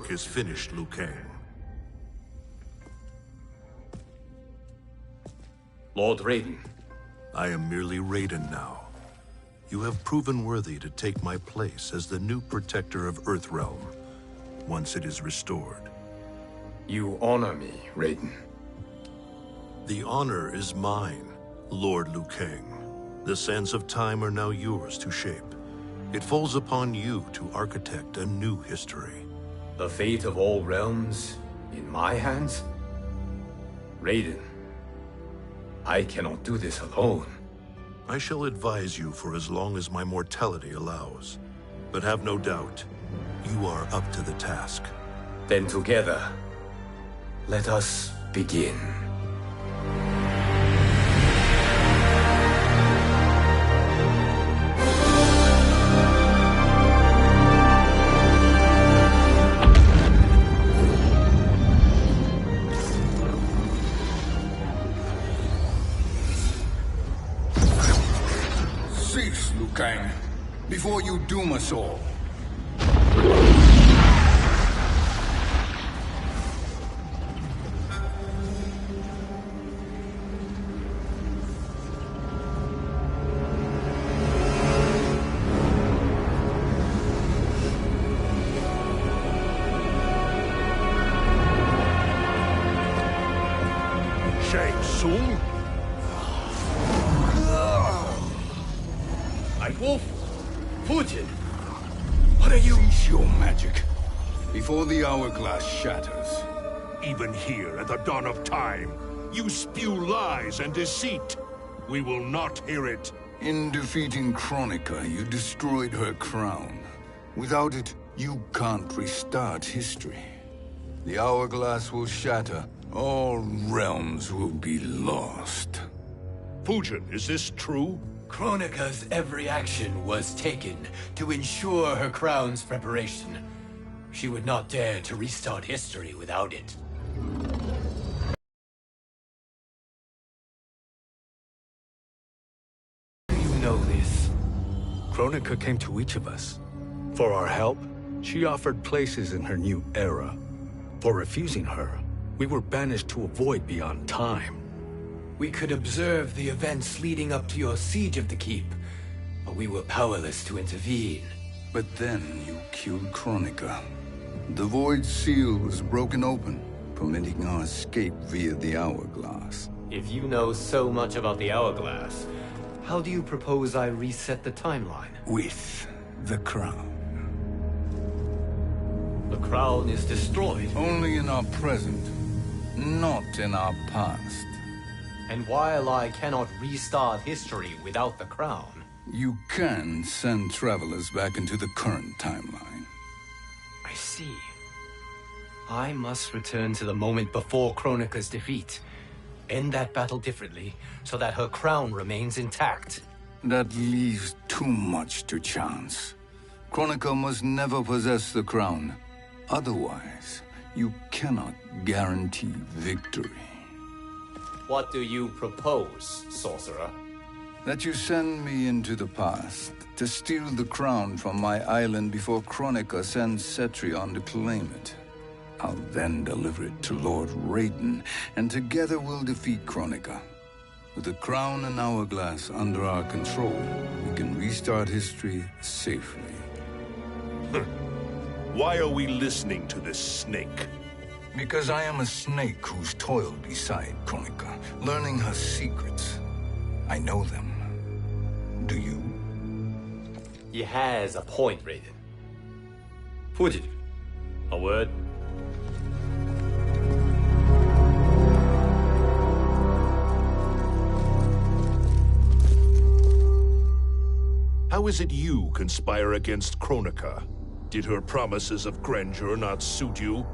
work is finished, Liu Kang. Lord Raiden. I am merely Raiden now. You have proven worthy to take my place as the new protector of Earthrealm, once it is restored. You honor me, Raiden. The honor is mine, Lord Liu Kang. The sands of time are now yours to shape. It falls upon you to architect a new history. The fate of all realms in my hands? Raiden, I cannot do this alone. I shall advise you for as long as my mortality allows. But have no doubt, you are up to the task. Then together, let us begin. Cease, Liu Kang, before you doom us all. Shang Tsung? Wolf, Fujin, what are you? Cease your magic, before the hourglass shatters. Even here at the dawn of time, you spew lies and deceit. We will not hear it. In defeating Kronika, you destroyed her crown. Without it, you can't restart history. The hourglass will shatter. All realms will be lost. Fujin, is this true? Kronika's every action was taken to ensure her crown's preparation. She would not dare to restart history without it. You know this. Kronika came to each of us. For our help, she offered places in her new era. For refusing her, we were banished to a void beyond time. We could observe the events leading up to your siege of the keep, but we were powerless to intervene. But then you killed Kronika. The Void Seal was broken open, permitting our escape via the hourglass. If you know so much about the hourglass, how do you propose I reset the timeline? With the crown. The crown is destroyed. Only in our present, not in our past. And while I cannot restart history without the crown... You can send travelers back into the current timeline. I see. I must return to the moment before Kronika's defeat. End that battle differently, so that her crown remains intact. That leaves too much to chance. Kronika must never possess the crown. Otherwise, you cannot guarantee victory. What do you propose, sorcerer? That you send me into the past to steal the crown from my island before Kronika sends Cetrion to claim it. I'll then deliver it to Lord Raiden, and together we'll defeat Kronika. With the crown and hourglass under our control, we can restart history safely. Why are we listening to this snake? Because I am a snake who's toiled beside Kronika, learning her secrets. I know them. Do you? He has a point, Raiden. Fujin, a word? How is it you conspire against Kronika? Did her promises of grandeur not suit you?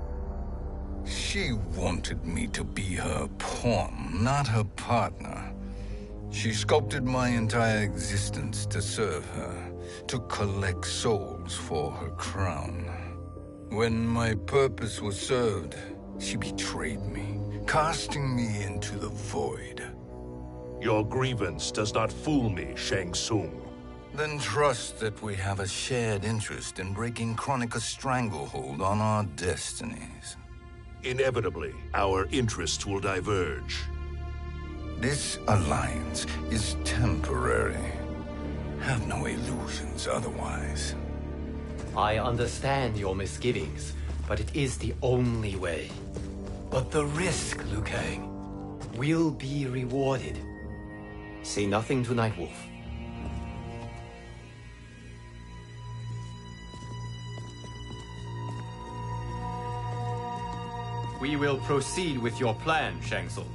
She wanted me to be her pawn, not her partner. She sculpted my entire existence to serve her, to collect souls for her crown. When my purpose was served, she betrayed me, casting me into the void. Your grievance does not fool me, Shang Tsung. Then trust that we have a shared interest in breaking Kronika's stranglehold on our destinies. Inevitably, our interests will diverge. This alliance is temporary. Have no illusions otherwise. I understand your misgivings, but it is the only way. But the risk, Liu Kang, will be rewarded. Say nothing to Nightwolf. We will proceed with your plan, Shang Tsung.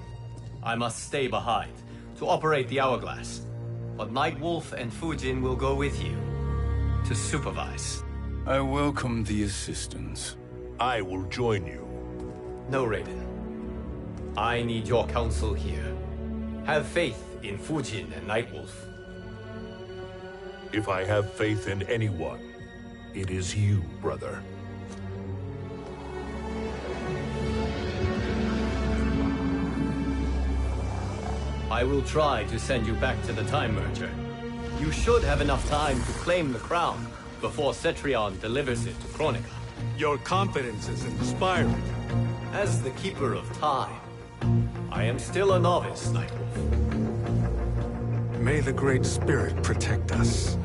I must stay behind to operate the Hourglass. But Nightwolf and Fujin will go with you to supervise. I welcome the assistance. I will join you. No, Raiden. I need your counsel here. Have faith in Fujin and Nightwolf. If I have faith in anyone, it is you, brother. I will try to send you back to the Time Merger. You should have enough time to claim the crown before Cetrion delivers it to Kronika. Your confidence is inspiring. As the Keeper of Time, I am still a novice, Nightwolf. May the Great Spirit protect us.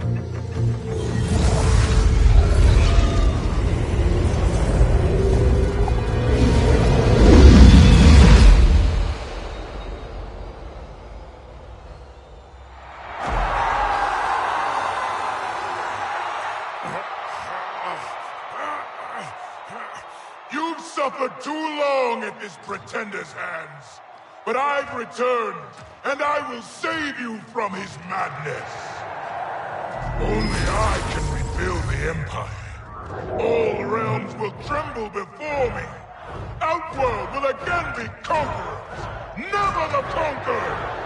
You've suffered too long at this pretender's hands. But I've returned, and I will save you from his madness. Only I can rebuild the Empire. All realms will tremble before me. Outworld will again be conquerors, never the conquered!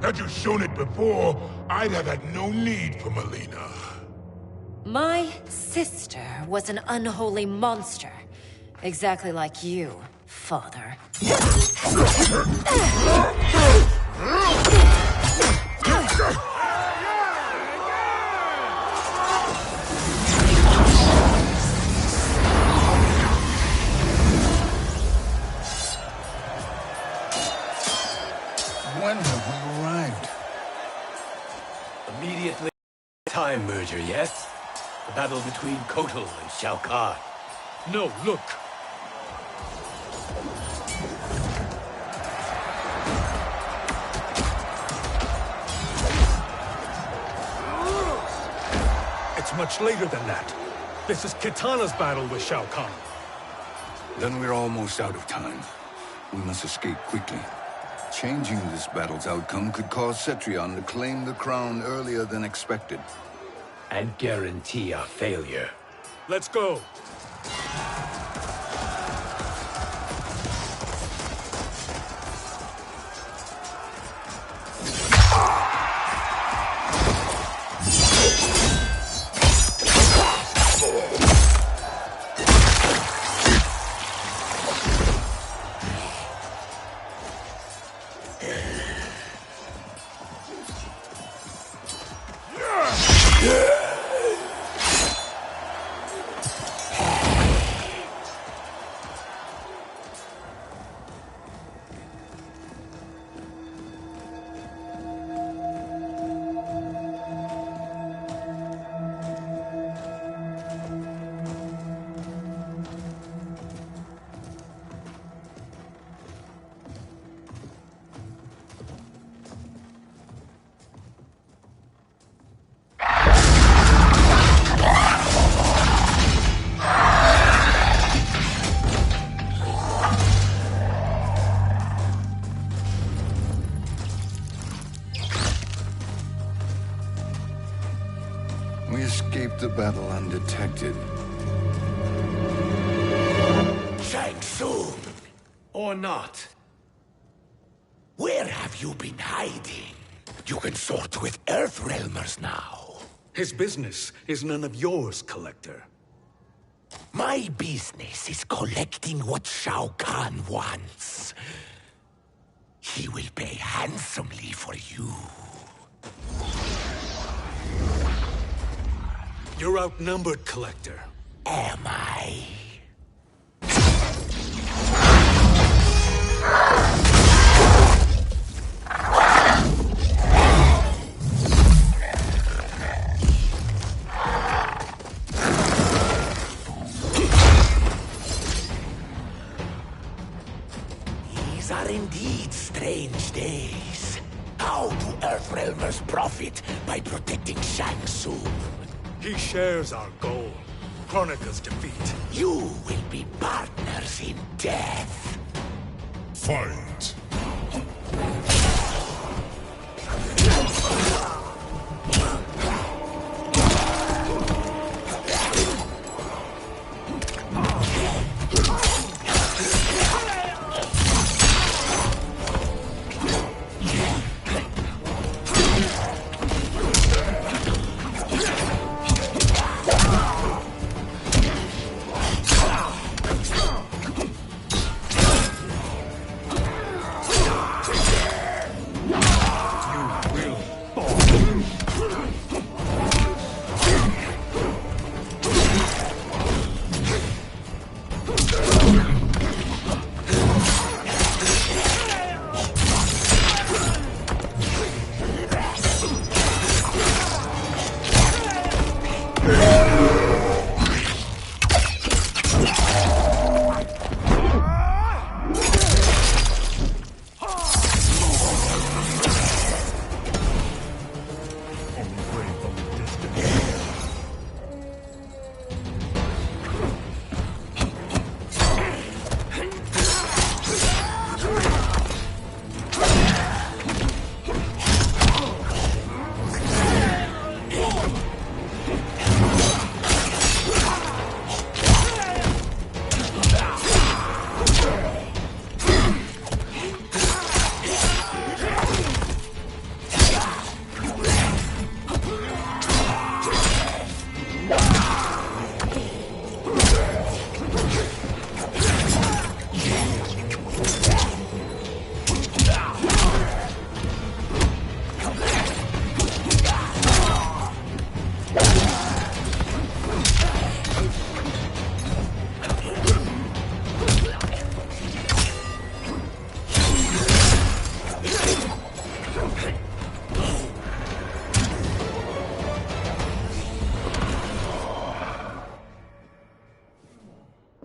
Had you shown it before, I'd have had no need for Mileena. My sister was an unholy monster. Exactly like you, father. When have we arrived? Immediately, Time Merger, yes? The battle between Kotal and Shao Kahn. No, look! It's much later than that. This is Kitana's battle with Shao Kahn. Then we're almost out of time. We must escape quickly. Changing this battle's outcome could cause Cetrion to claim the crown earlier than expected. And guarantee our failure. Let's go! escaped the battle undetected. Shang Tsung! Or not. Where have you been hiding? You can sort with Earthrealmers now. His business is none of yours, Collector. My business is collecting what Shao Kahn wants. He will pay handsomely for you. You're outnumbered, Collector. Am I? These are indeed strange days. How do Earthrealmers profit by protecting Shang Tsung? He shares our goal. Kronika's defeat. You will be partners in death. Fight!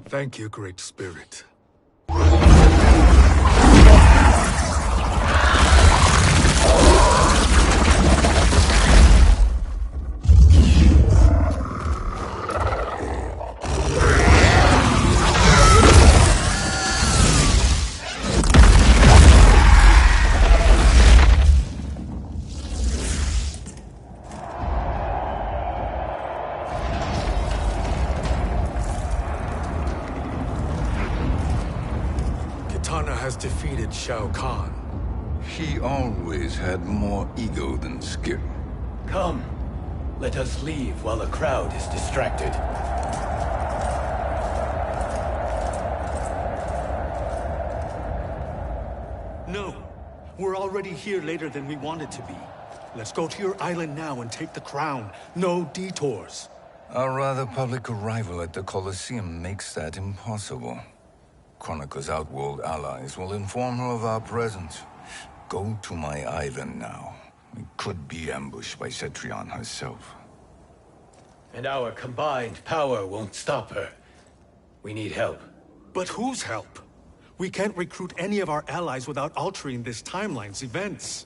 Thank you, Great Spirit. Kitana has defeated Shao Kahn. He always had more ego than skill. Come, let us leave while the crowd is distracted. No, we're already here later than we wanted to be. Let's go to your island now and take the crown. No detours. Our rather public arrival at the Colosseum makes that impossible. Kronika's outworld allies will inform her of our presence. Go to my island now. We could be ambushed by Cetrion herself. And our combined power won't stop her. We need help. But whose help? We can't recruit any of our allies without altering this timeline's events.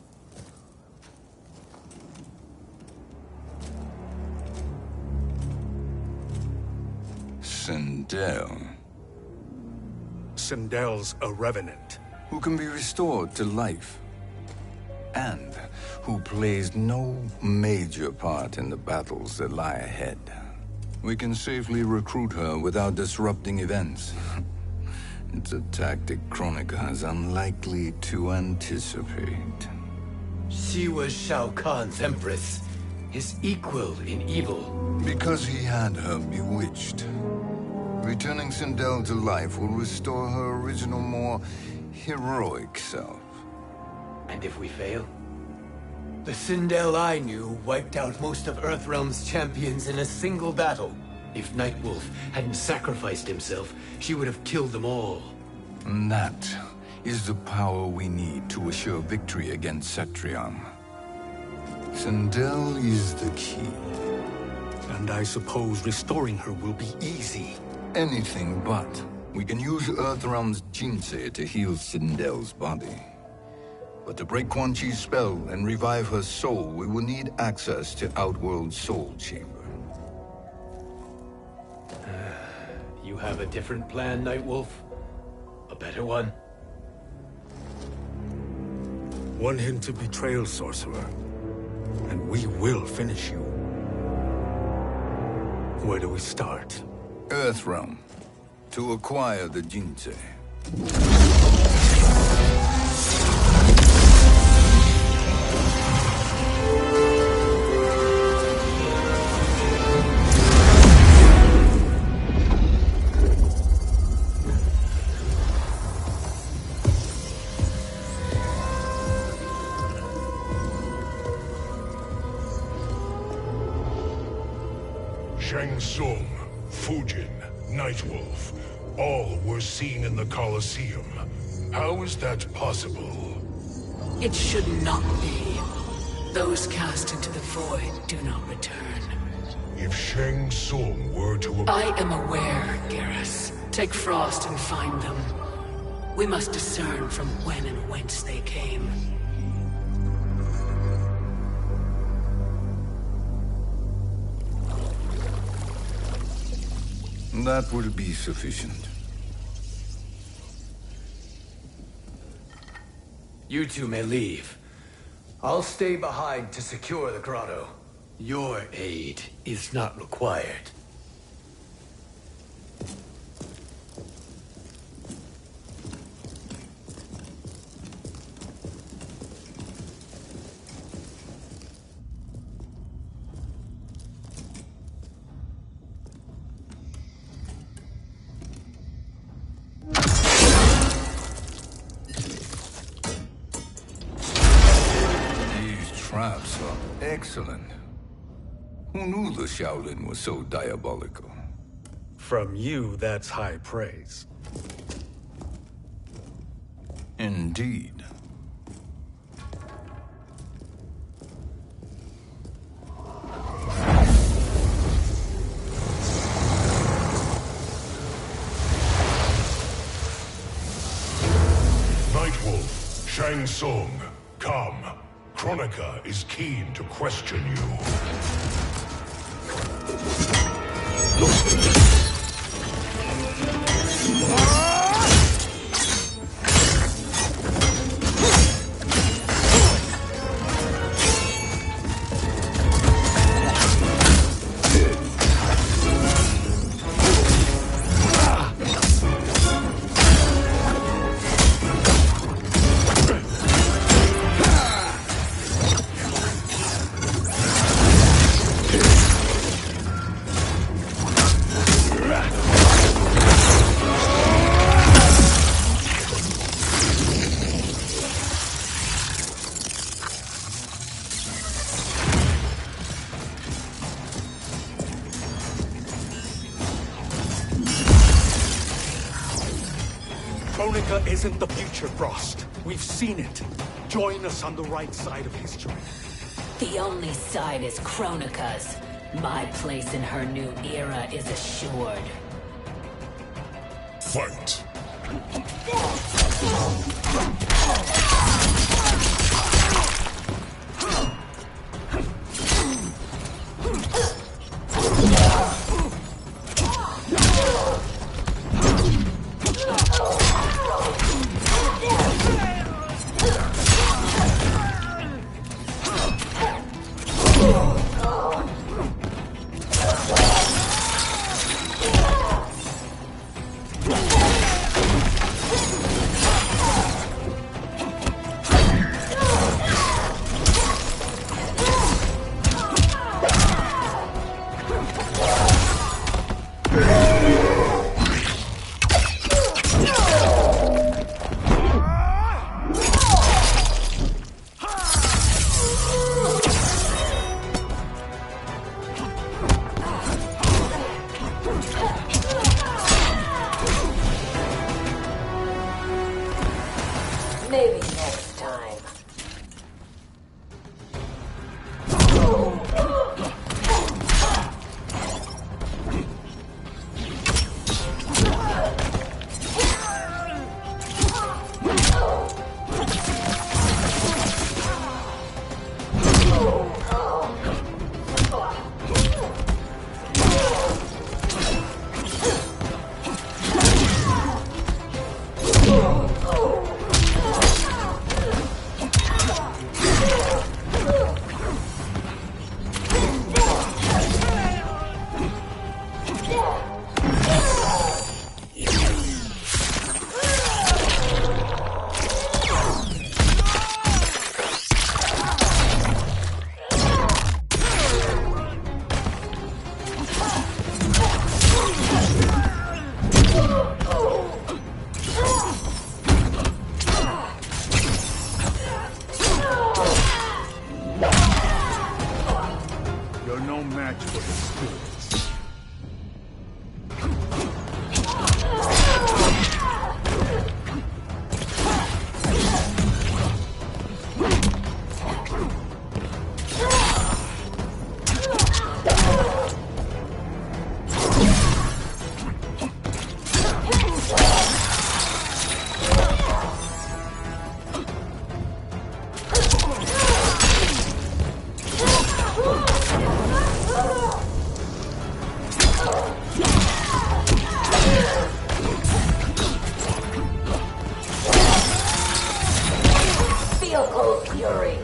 Sindel, Sindel's a revenant. who can be restored to life. and who plays no major part in the battles that lie ahead. We can safely recruit her without disrupting events. It's a tactic Kronika is unlikely to anticipate. She was Shao Kahn's empress, his equal in evil. Because he had her bewitched. Returning Sindel to life will restore her original, more heroic self. And if we fail? The Sindel I knew wiped out most of Earthrealm's champions in a single battle. If Nightwolf hadn't sacrificed himself, she would have killed them all. And that is the power we need to assure victory against Cetrion. Sindel is the key. And I suppose restoring her will be easy. Anything but. We can use Earthrealm's Jinsei to heal Sindel's body. But to break Quan Chi's spell and revive her soul, we will need access to Outworld's Soul Chamber. You have a different plan, Nightwolf? A better one? One hint of betrayal, Sorcerer, and we will finish you. Where do we start? Earthrealm. To acquire the Jinsei. Shang Tsung, Fujin, Nightwolf, all were seen in the Colosseum. How is that possible? It should not be. Those cast into the void do not return. If Shang Tsung were to... I am aware, Garrus. Take Frost and find them. We must discern from when and whence they came. That will be sufficient. You two may leave. I'll stay behind to secure the grotto. Your aid is not required. Traps are excellent. Who knew the Shaolin was so diabolical? From you, that's high praise. Indeed. Nightwolf, Shang Tsung, come. Kronika is keen to question you. Kronika isn't the future, Frost. We've seen it. Join us on the right side of history. The only side is Kronika's. My place in her new era is assured. Fight! Maybe next time. You're no match for the spirits. Feel cold fury.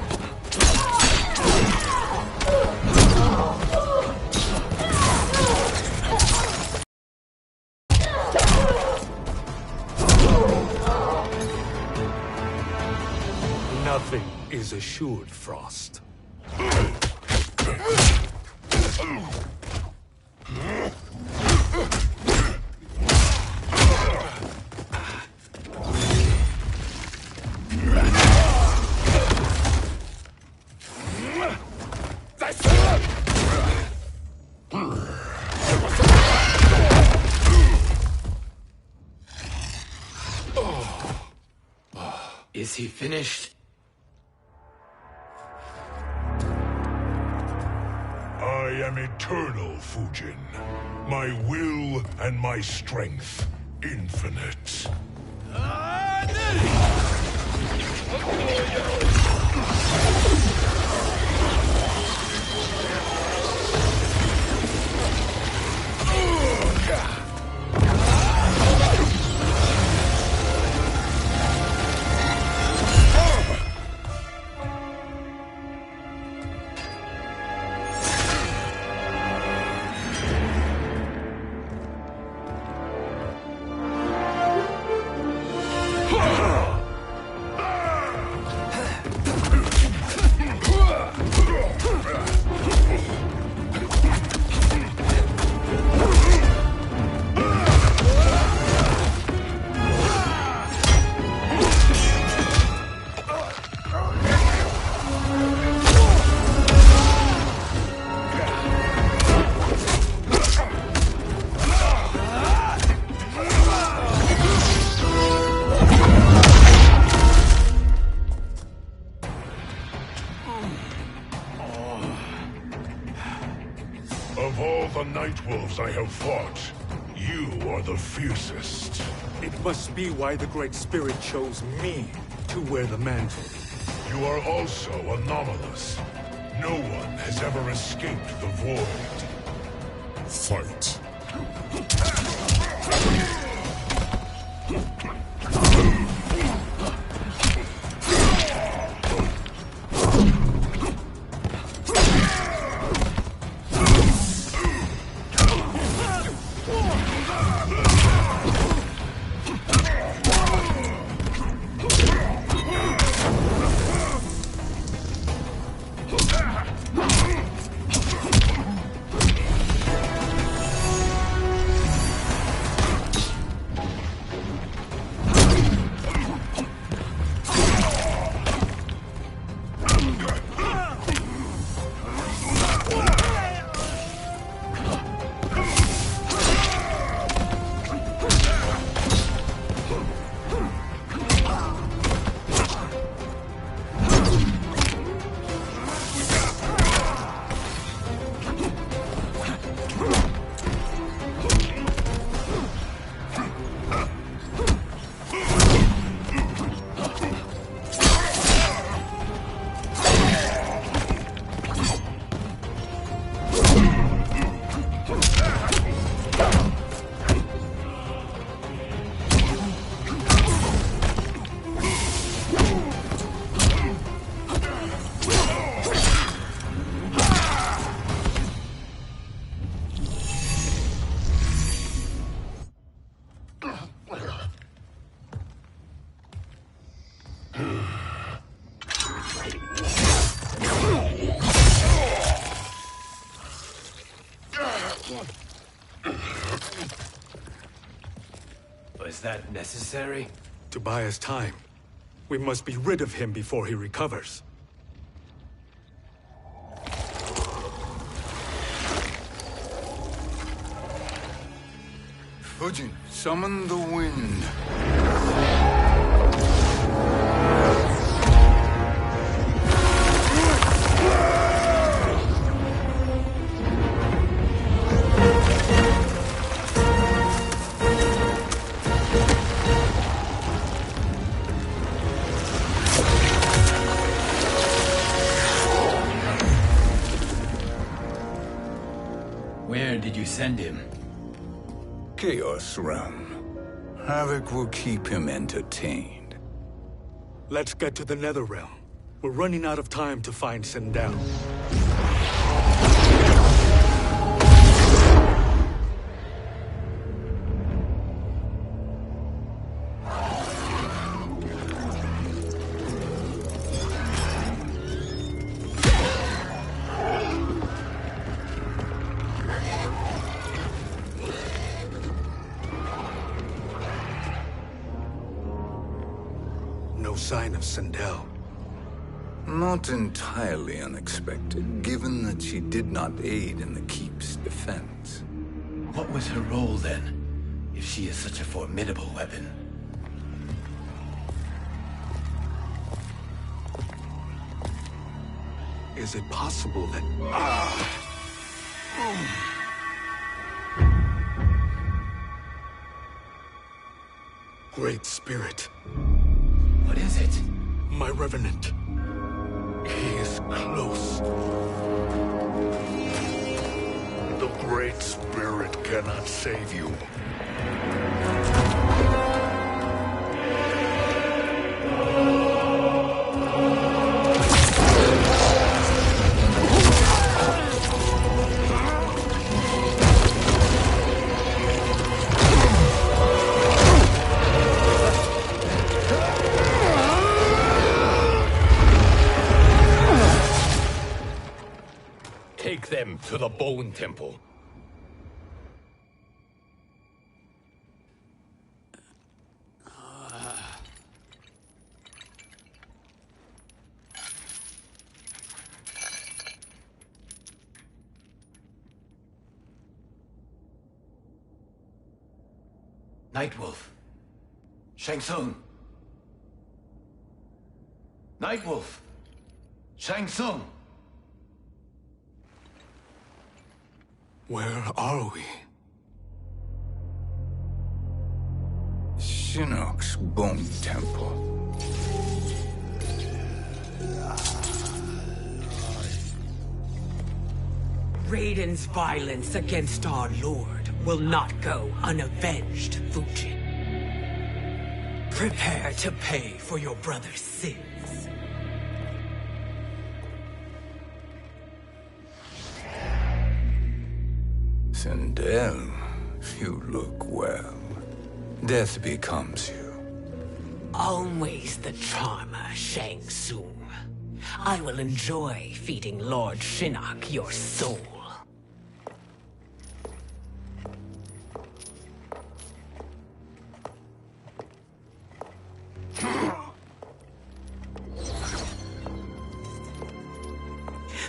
Nothing is assured, Frost. Is he finished? I am eternal, Fujin. My will and my strength infinite. Of all the Nightwolves I have fought, you are the fiercest. It must be why the Great Spirit chose me to wear the mantle. You are also anomalous. No one has ever escaped the void. Fight. that necessary? To buy us time. We must be rid of him before he recovers. Fujin, summon the wind. Where did you send him? Chaos Realm. Havoc will keep him entertained. Let's get to the Netherrealm. We're running out of time to find Sindel. No sign of Sindel. Not entirely unexpected, given that she did not aid in the Keep's defense. What was her role then, if she is such a formidable weapon? Is it possible that... Great Spirit. What is it? My Revenant. He is close. The Great Spirit cannot save you. Take them to the Bone Temple. Nightwolf. Shang Tsung. Nightwolf. Shang Tsung. Where are we? Shinnok's Bone Temple. Raiden's violence against our Lord will not go unavenged, Fujin. Prepare to pay for your brother's sins. Sindel, you look well. Death becomes you. Always the charmer, Shang Tsung. I will enjoy feeding Lord Shinnok your soul.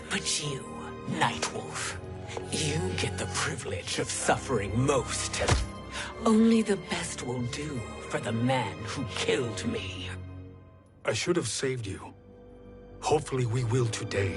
But you, Nightwolf, you get the privilege of suffering most. Only the best will do for the man who killed me. I should have saved you. Hopefully we will today.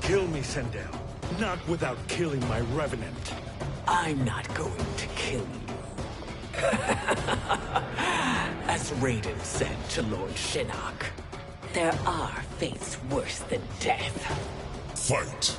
Kill me, Sindel. Not without killing my Revenant. I'm not going to kill you. As Raiden said to Lord Shinnok, there are fates worse than death. Fight!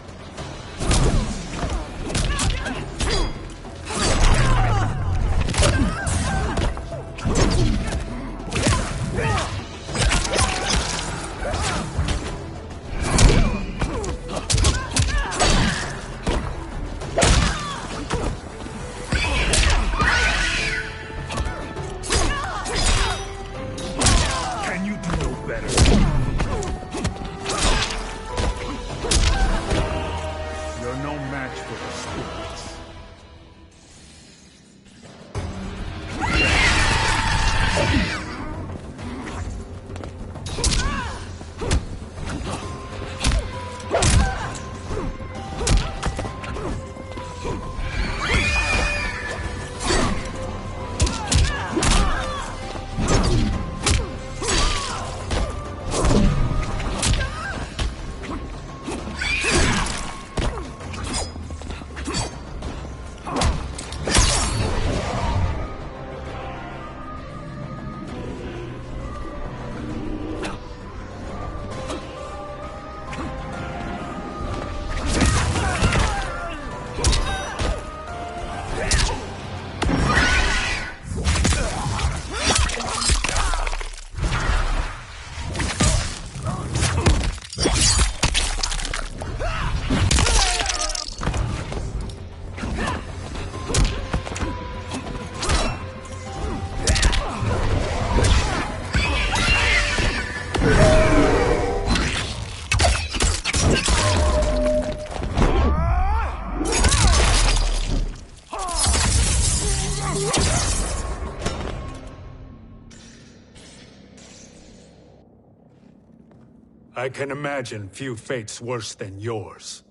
I can imagine few fates worse than yours.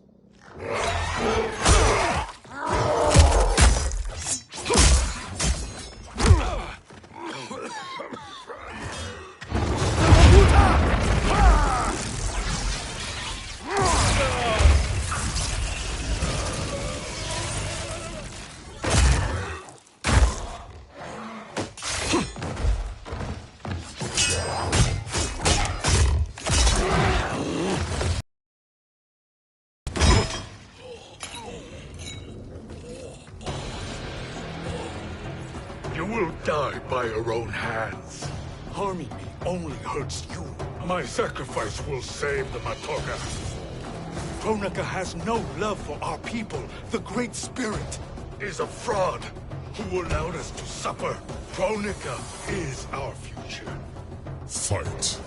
You will die by your own hands. Harming me only hurts you. My sacrifice will save the Matoga. Kronika has no love for our people. The Great Spirit Is a fraud who allowed us to suffer. Kronika is our future. Fight.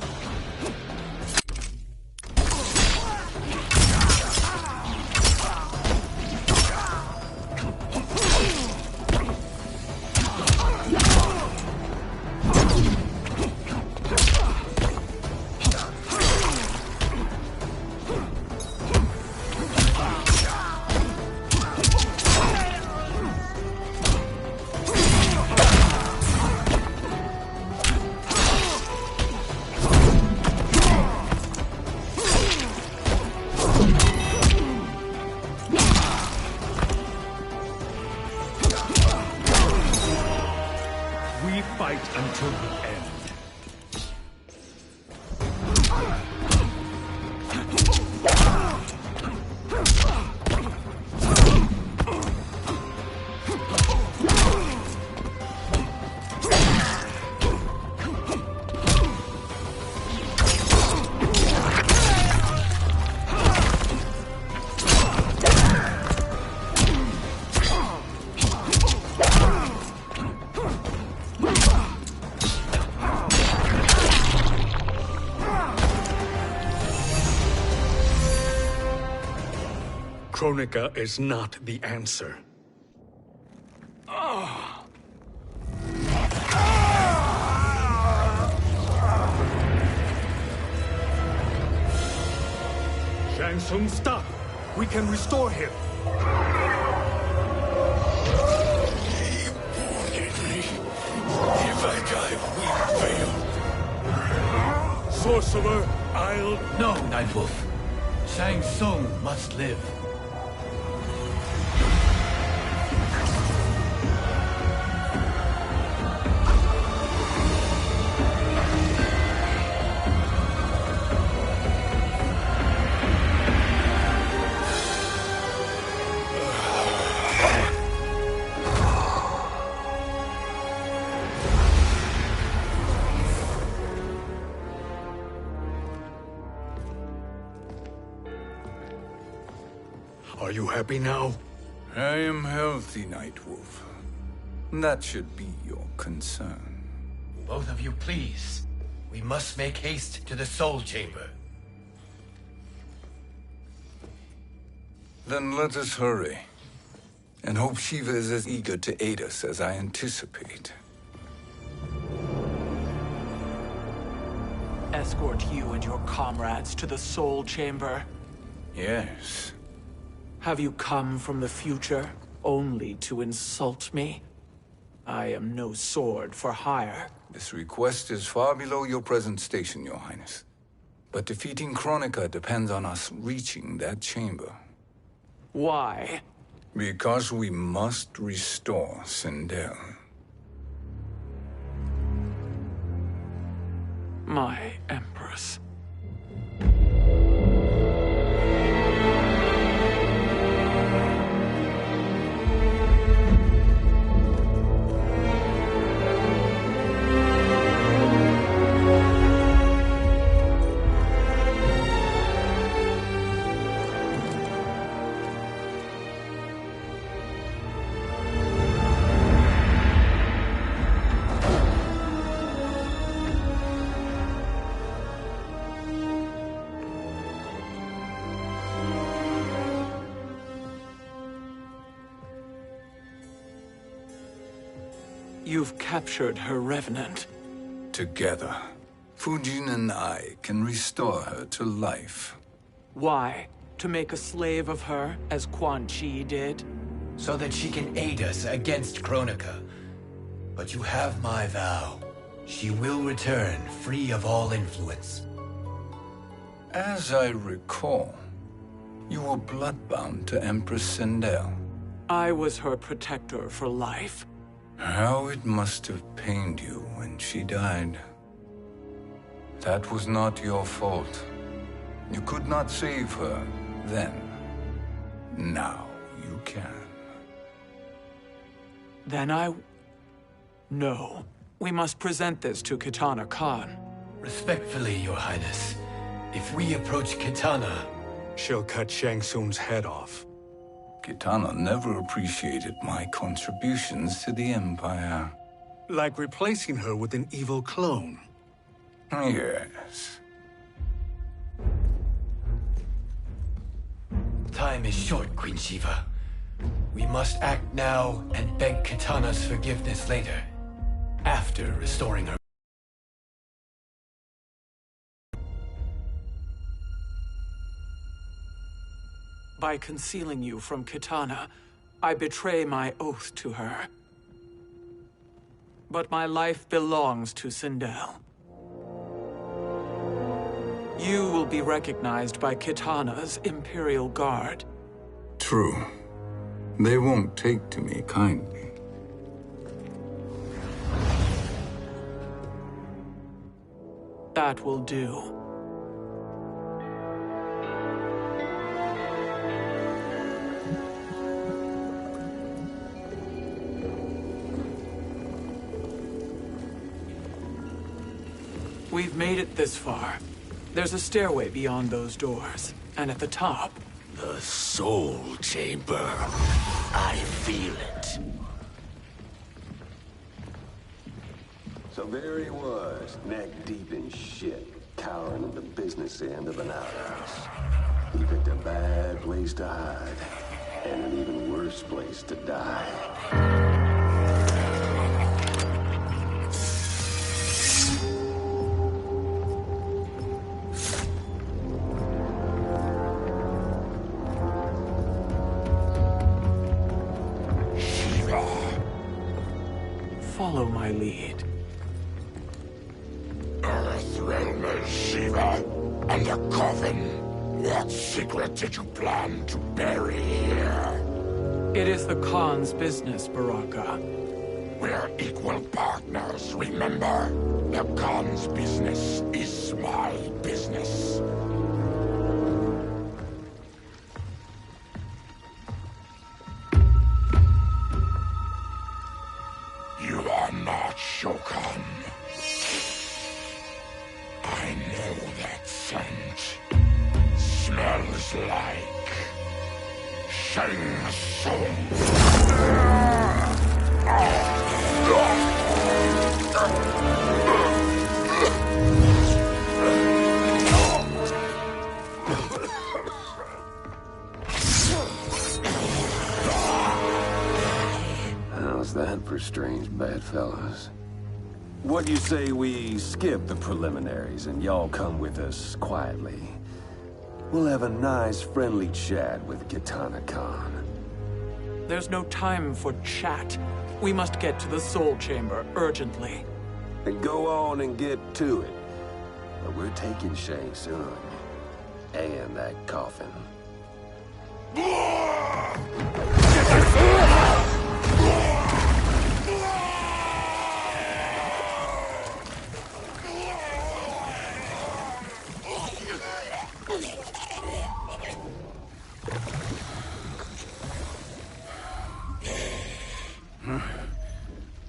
we fight until the end. Kronika is not the answer. Shang Tsung, stop! We can restore him. If I die, we fail. Sorcerer, I'll... No, Nightwolf. Shang Tsung must live. Are you happy now? I am healthy, Nightwolf. That should be your concern. Both of you, please. We must make haste to the Soul Chamber. Then let us hurry. And hope Shiva is as eager to aid us as I anticipate. Escort you and your comrades to the Soul Chamber. Yes. Have you come from the future only to insult me? I am no sword for hire. This request is far below your present station, Your Highness. But defeating Kronika depends on us reaching that chamber. Why? Because we must restore Sindel. My Empress. You've captured her Revenant. Together, Fujin and I can restore her to life. Why? To make a slave of her, as Quan Chi did? So that she can aid us against Kronika. But you have my vow. She will return free of all influence. As I recall, you were bloodbound to Empress Sindel. I was her protector for life. How it must have pained you when she died. That was not your fault. You could not save her then. Now you can. Then No. We must present this to Kitana Khan. Respectfully, Your Highness, if we approach Kitana, she'll cut Shang Tsung's head off. Kitana never appreciated my contributions to the Empire. Like replacing her with an evil clone. Yes. Time is short, Queen Shiva. We must act now and beg Kitana's forgiveness later, after restoring her. By concealing you from Kitana, I betray my oath to her. But my life belongs to Sindel. You will be recognized by Kitana's Imperial Guard. True. They won't take to me kindly. That will do. We've made it this far. There's a stairway beyond those doors, and at the top... The Soul Chamber. I feel it. So there he was, neck deep in shit, cowering at the business end of an outhouse. He picked a bad place to hide, and an even worse place to die. Follow my lead. Earthrealmer Shiva, and a coffin. What secret did you plan to bury here? It is the Khan's business, Baraka. We're equal partners, remember? The Khan's business is my business. You are not Shokan. I know that scent. Smells like Shang Tsung. How's that for strange bedfellows? What do you say we skip the preliminaries and y'all come with us quietly? We'll have a nice, friendly chat with Kitana Khan. There's no time for chat. We must get to the Soul Chamber urgently. And go on and get to it. But we're taking Shang Tsung. And that coffin.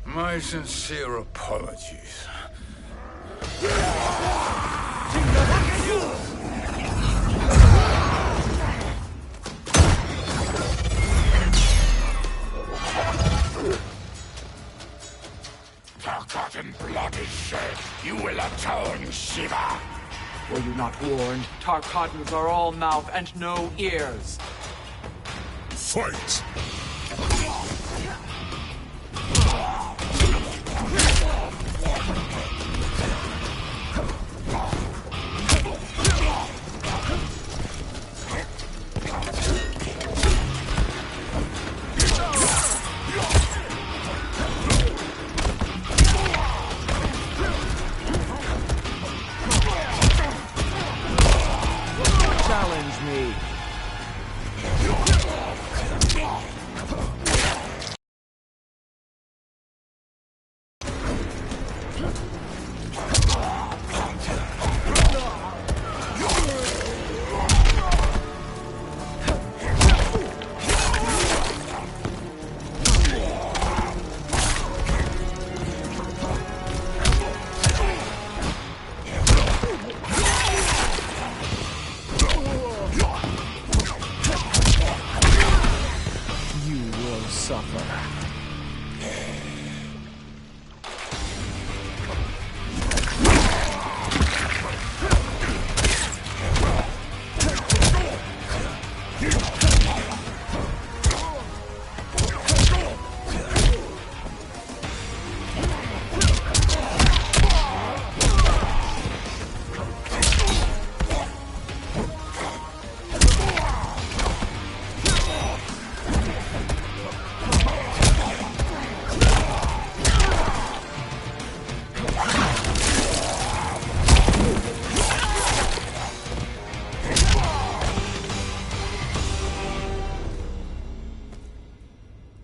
My sincere apologies. Tarkatan blood is shed. You will atone, Shiva. Were you not warned? Tarkatans are all mouth and no ears. Fight!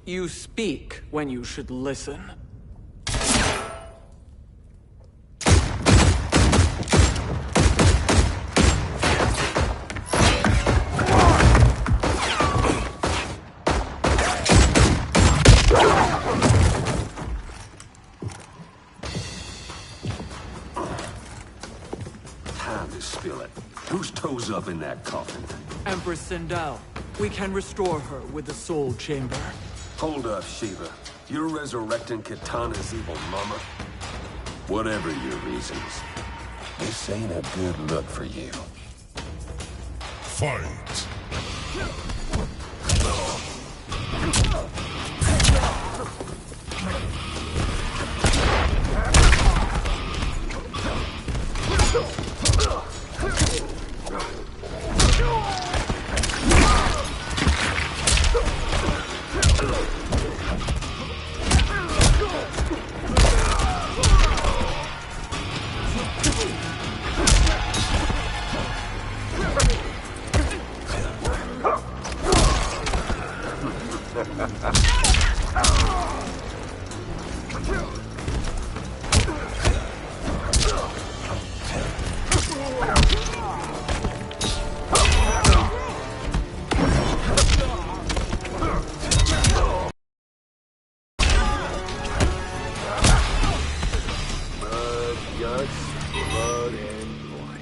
You speak when you should listen. Time to spill it. Whose toes up in that coffin? Empress Sindel. We can restore her with the Soul Chamber. Hold up, Shiva. You're resurrecting Kitana's evil mama? Whatever your reasons, this ain't a good look for you. Fight! Blood and wine.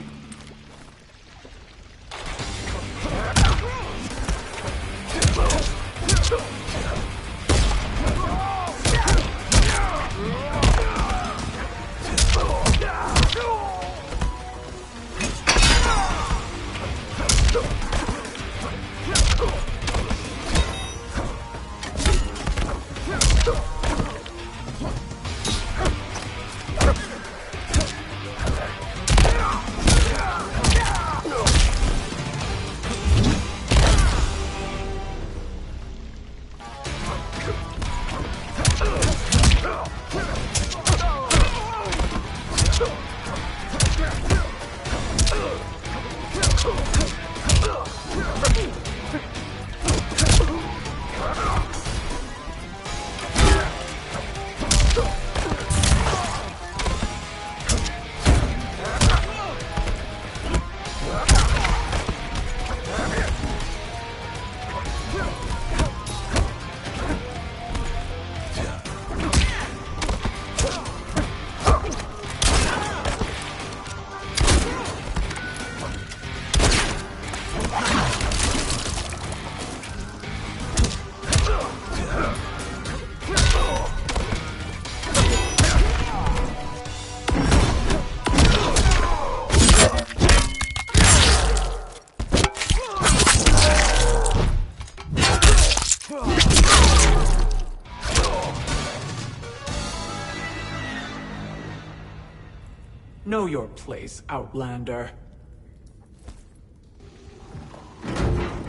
Know your place, Outlander.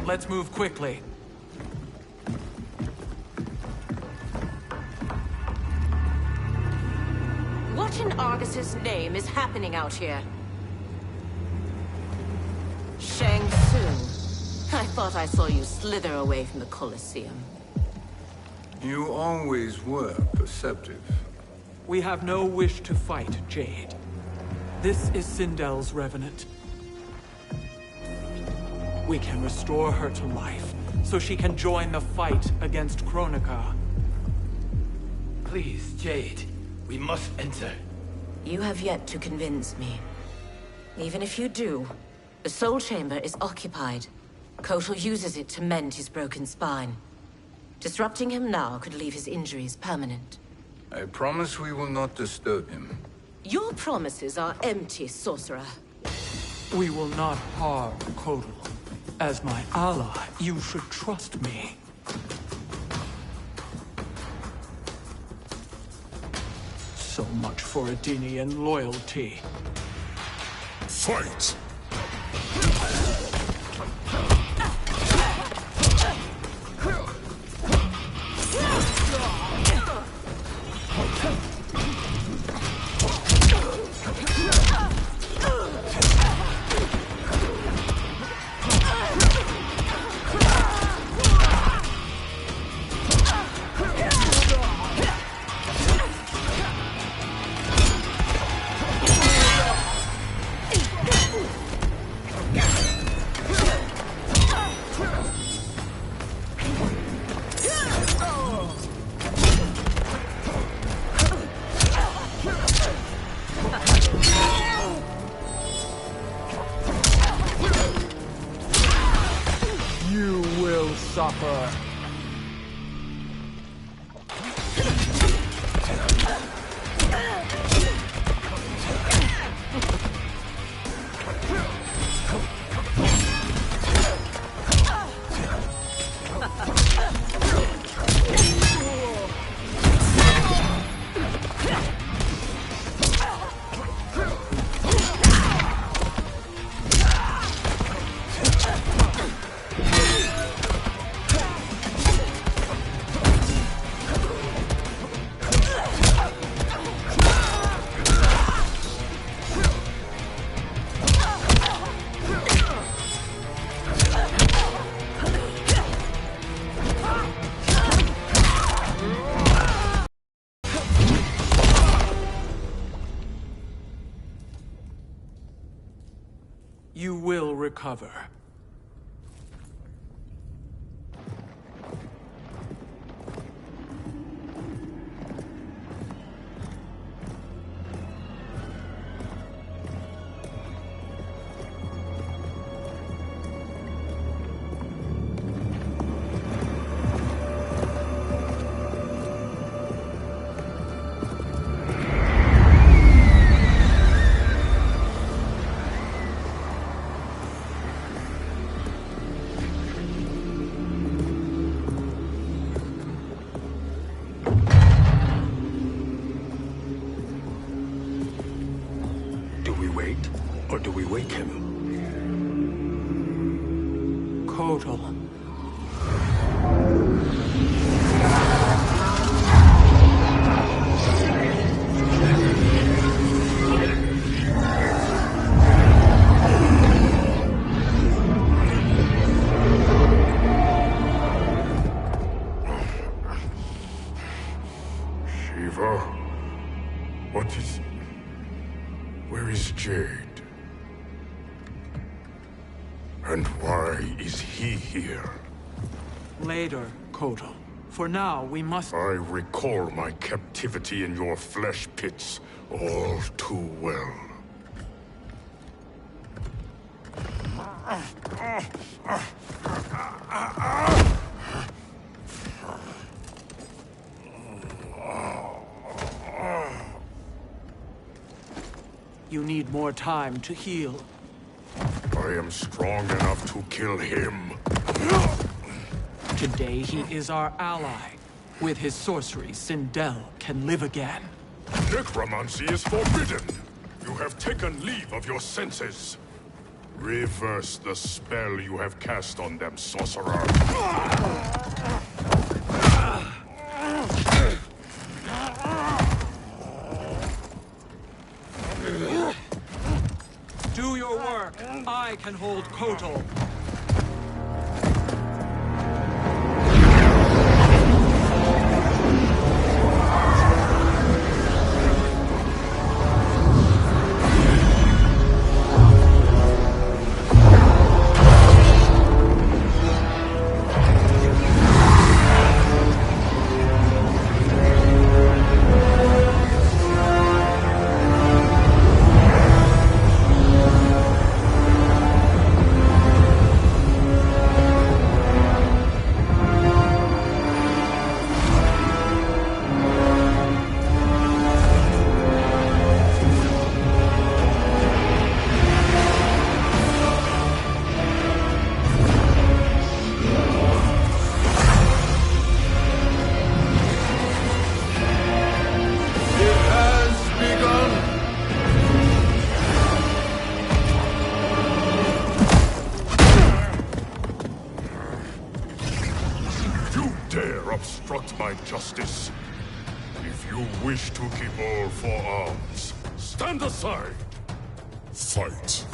Let's move quickly. What in Argus's name is happening out here? Shang Tsung. I thought I saw you slither away from the Colosseum. You always were perceptive. We have no wish to fight, Jade. This is Sindel's Revenant. We can restore her to life, so she can join the fight against Kronika. Please, Jade. We must enter. You have yet to convince me. Even if you do, the Soul Chamber is occupied. Kotal uses it to mend his broken spine. Disrupting him now could leave his injuries permanent. I promise we will not disturb him. Your promises are empty, sorcerer. We will not harm Kotal. As my ally, you should trust me. So much for Edenian loyalty. Fight! offer. You will recover. Or do we wake him? Kotal. Shiva? What is... Where is Jade? And why is he here? Later, Kotal. For now, we must... I recall my captivity in your flesh pits all too well. You need more time to heal. I am strong enough to kill him. Today he is our ally. With his sorcery, Sindel can live again. Necromancy is forbidden. You have taken leave of your senses. Reverse the spell you have cast on them, sorcerer. Do your work. I can hold Kotal. Obstruct my justice. If you wish to keep all 4 arms, stand aside. Fight.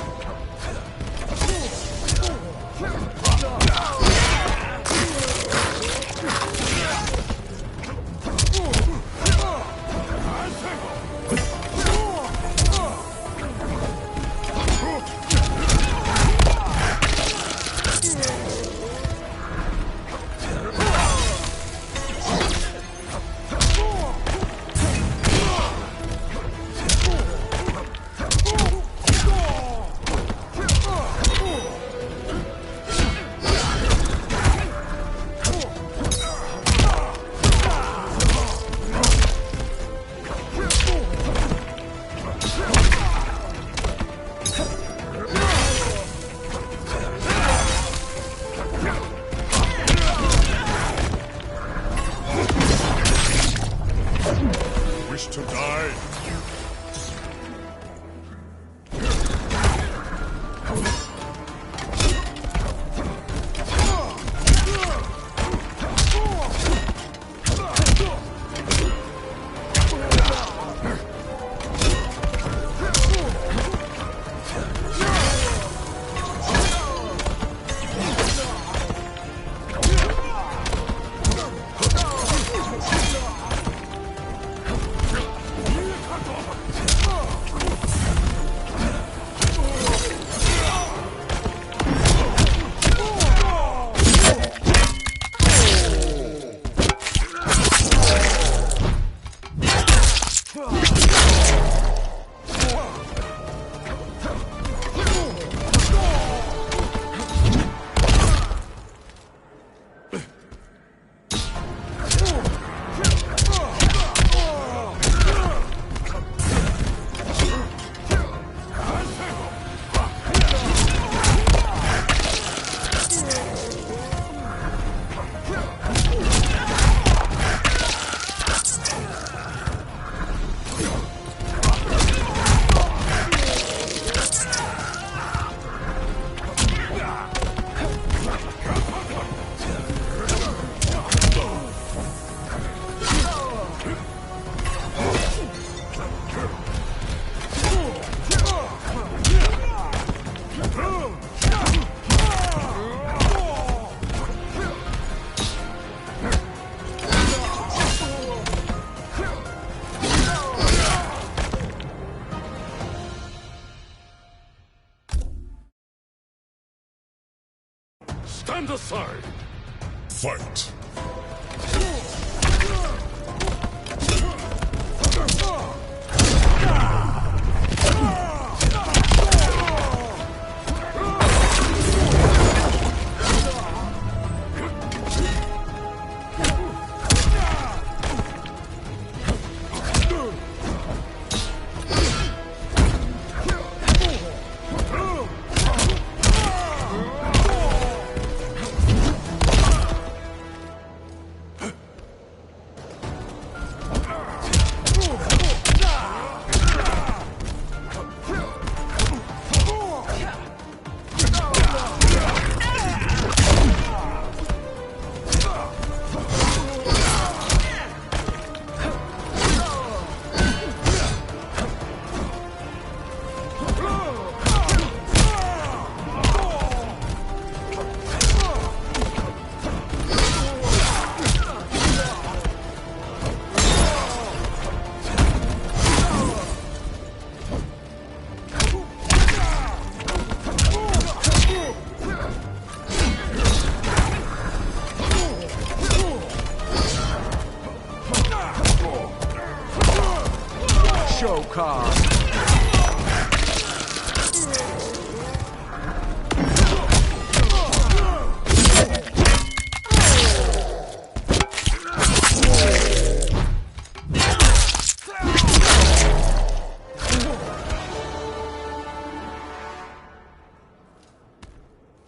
Stand aside! Fight!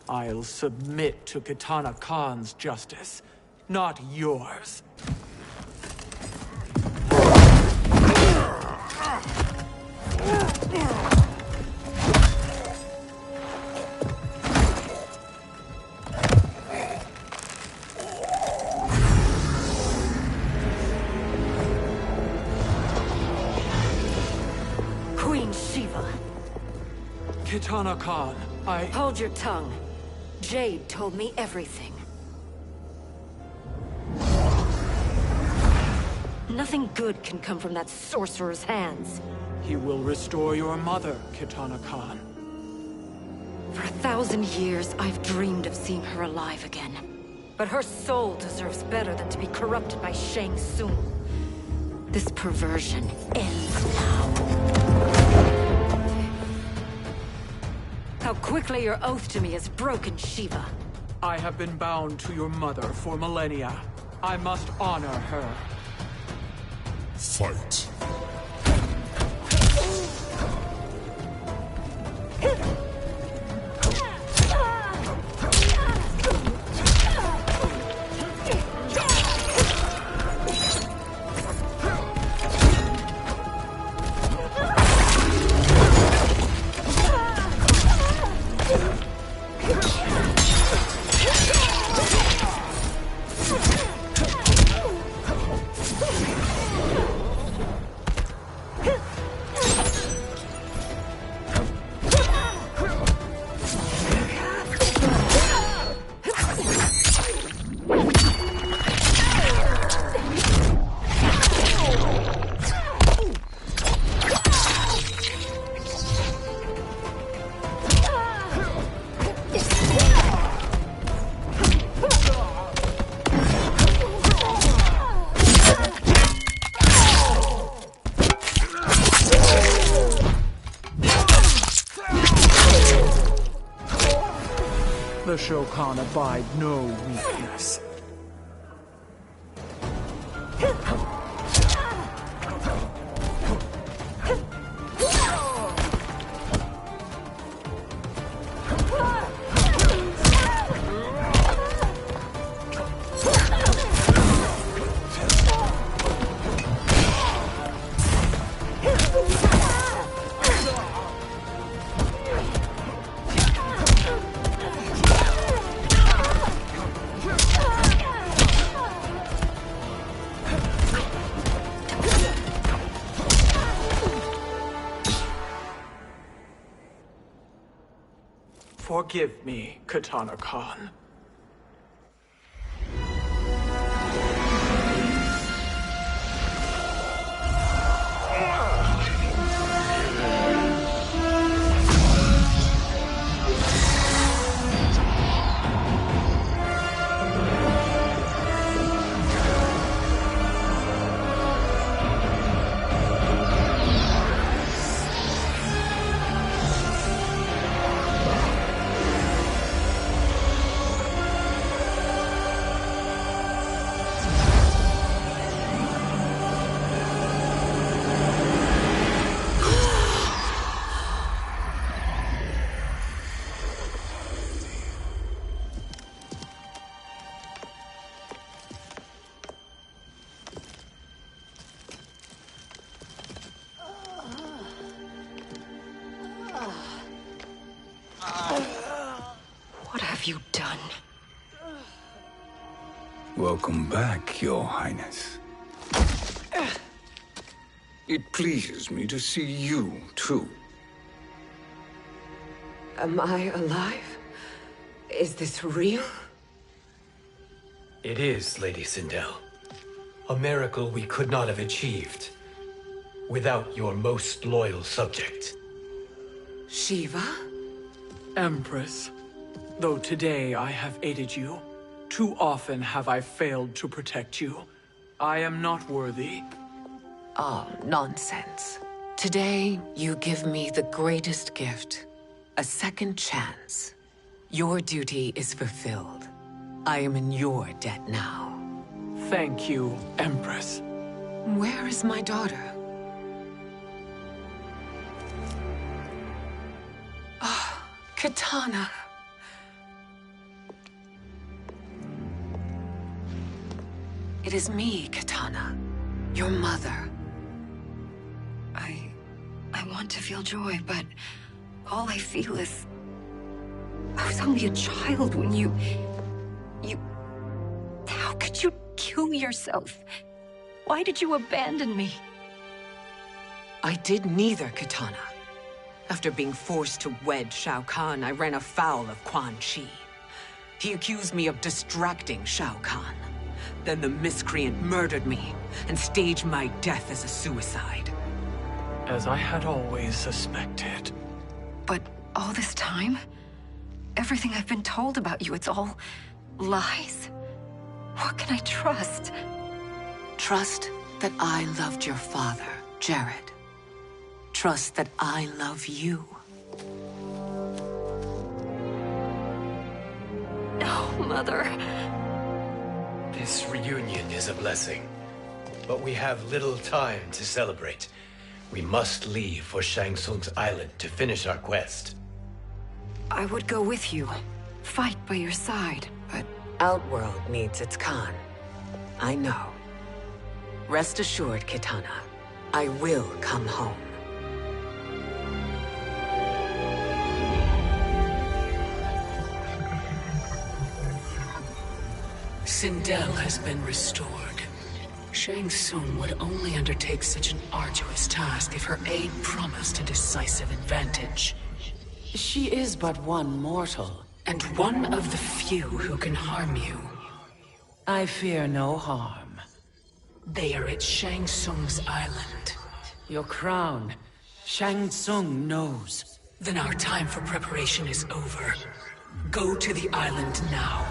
I'll submit to Kitana Khan's justice, not yours. Queen Shiva. Kitana Khan, Hold your tongue. Jade told me everything. Nothing good can come from that sorcerer's hands. He will restore your mother, Kitana Khan. For 1,000 years, I've dreamed of seeing her alive again. But her soul deserves better than to be corrupted by Shang Tsung. This perversion ends now. How quickly your oath to me has broken, Shiva. I have been bound to your mother for millennia. I must honor her. Fight. The Shokan abide no weakness. Forgive me, Kitana Khan. you done? Welcome back, Your Highness. It pleases me to see you, too. Am I alive? Is this real? It is, Lady Sindel. A miracle we could not have achieved without your most loyal subject. Shiva? Empress, though today I have aided you, too often have I failed to protect you. I am not worthy. Oh, nonsense. Today, you give me the greatest gift. A second chance. Your duty is fulfilled. I am in your debt now. Thank you, Empress. Where is my daughter? Ah, Kitana. It is me, Kitana. Your mother. I want to feel joy, but all I feel is... I was only a child when you... How could you kill yourself? Why did you abandon me? I did neither, Kitana. After being forced to wed Shao Kahn, I ran afoul of Quan Chi. He accused me of distracting Shao Kahn. Then the miscreant murdered me and staged my death as a suicide. As I had always suspected. But all this time? Everything I've been told about you, it's all lies? What can I trust? Trust that I loved your father, Jared. Trust that I love you. No, Mother. This reunion is a blessing, but we have little time to celebrate. We must leave for Shang Tsung's island to finish our quest. I would go with you, fight by your side, but... Outworld needs its Khan. I know. Rest assured, Kitana. I will come home. Sindel has been restored. Shang Tsung would only undertake such an arduous task if her aid promised a decisive advantage. She is but one mortal, and one of the few who can harm you. I fear no harm. They are at Shang Tsung's island. Your crown, Shang Tsung knows. Then our time for preparation is over. Go to the island now.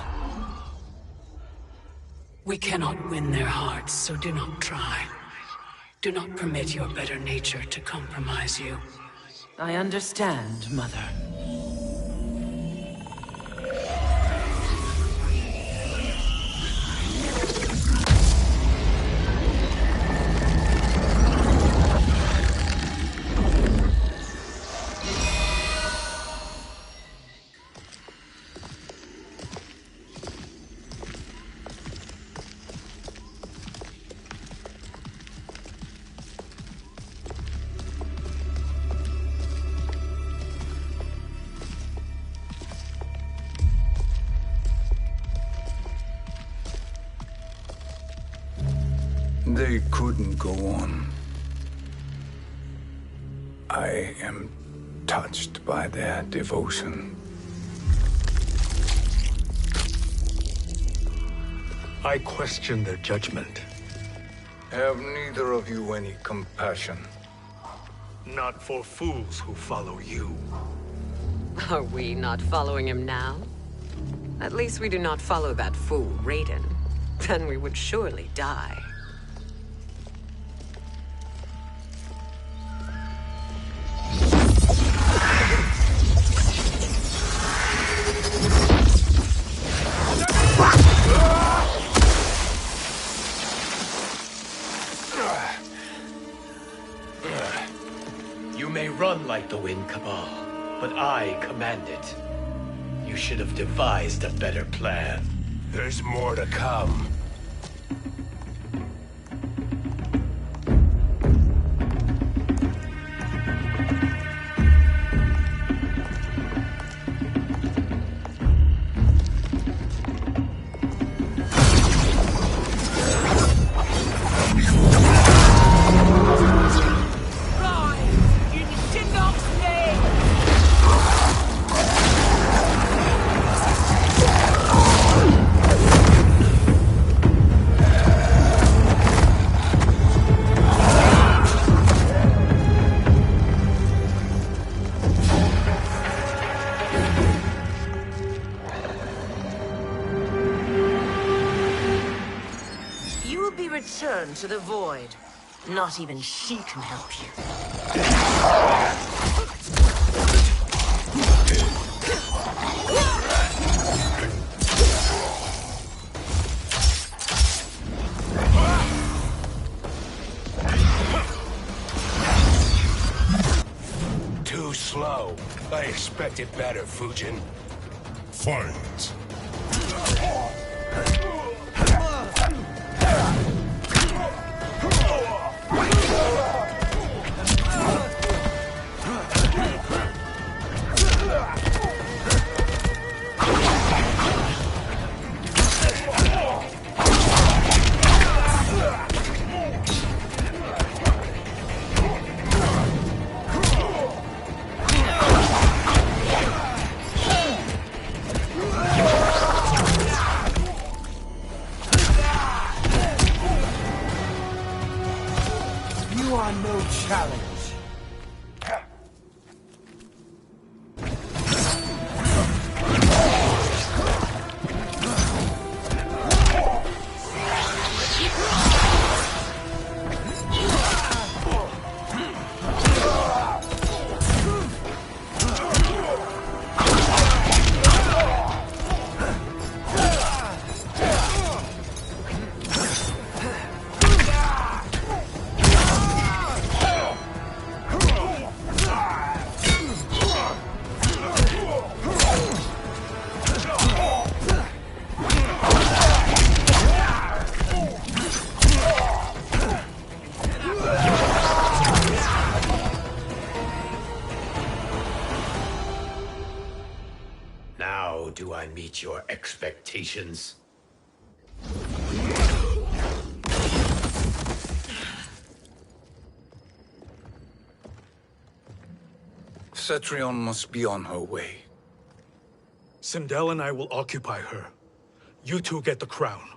We cannot win their hearts, so do not try. Do not permit your better nature to compromise you. I understand, Mother. They couldn't go on. I am touched by their devotion. I question their judgment. Have neither of you any compassion? Not for fools who follow you. Are we not following him now? At least we do not follow that fool, Raiden. Then we would surely die. You may run like the wind, Cabal, but I command it. You should have devised a better plan. There's more to come. into the void. Not even she can help you. Too slow. I expected better, Fujin. Fight! You are no challenge. Now do I meet your expectations? Cetrion must be on her way. Sindel and I will occupy her. You two get the crown.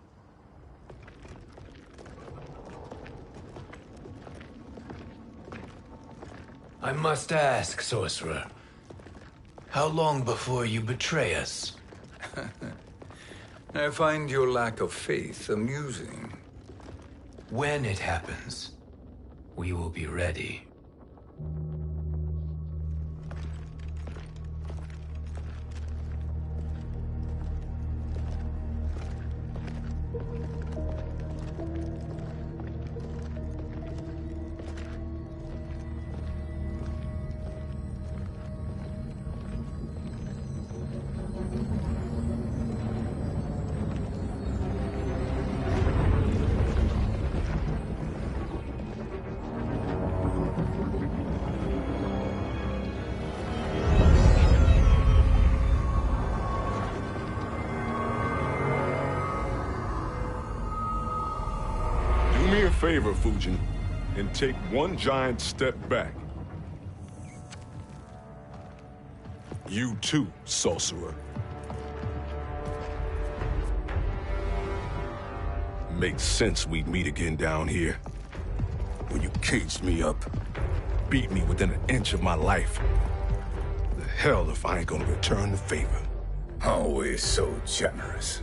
I must ask, sorcerer. How long before you betray us? I find your lack of faith amusing. When it happens, we will be ready. Do me a favor, Fujin, and take one giant step back. You too, sorcerer. Makes sense we'd meet again down here. When you caged me up, beat me within an inch of my life. The hell if I ain't gonna return the favor. Always so generous.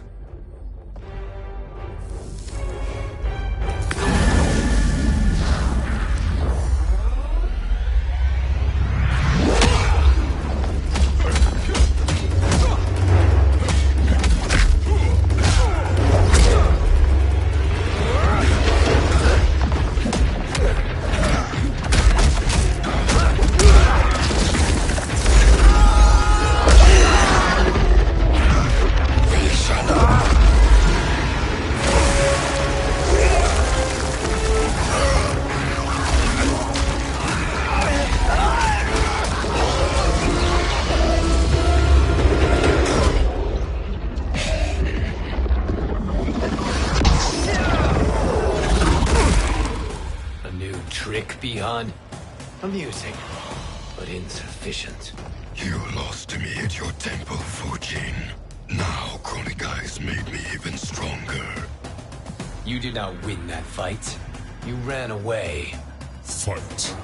Beyond amusing, but insufficient. You lost to me at your temple, Fujin. Now Kronika has made me even stronger. You did not win that fight. You ran away. Fight.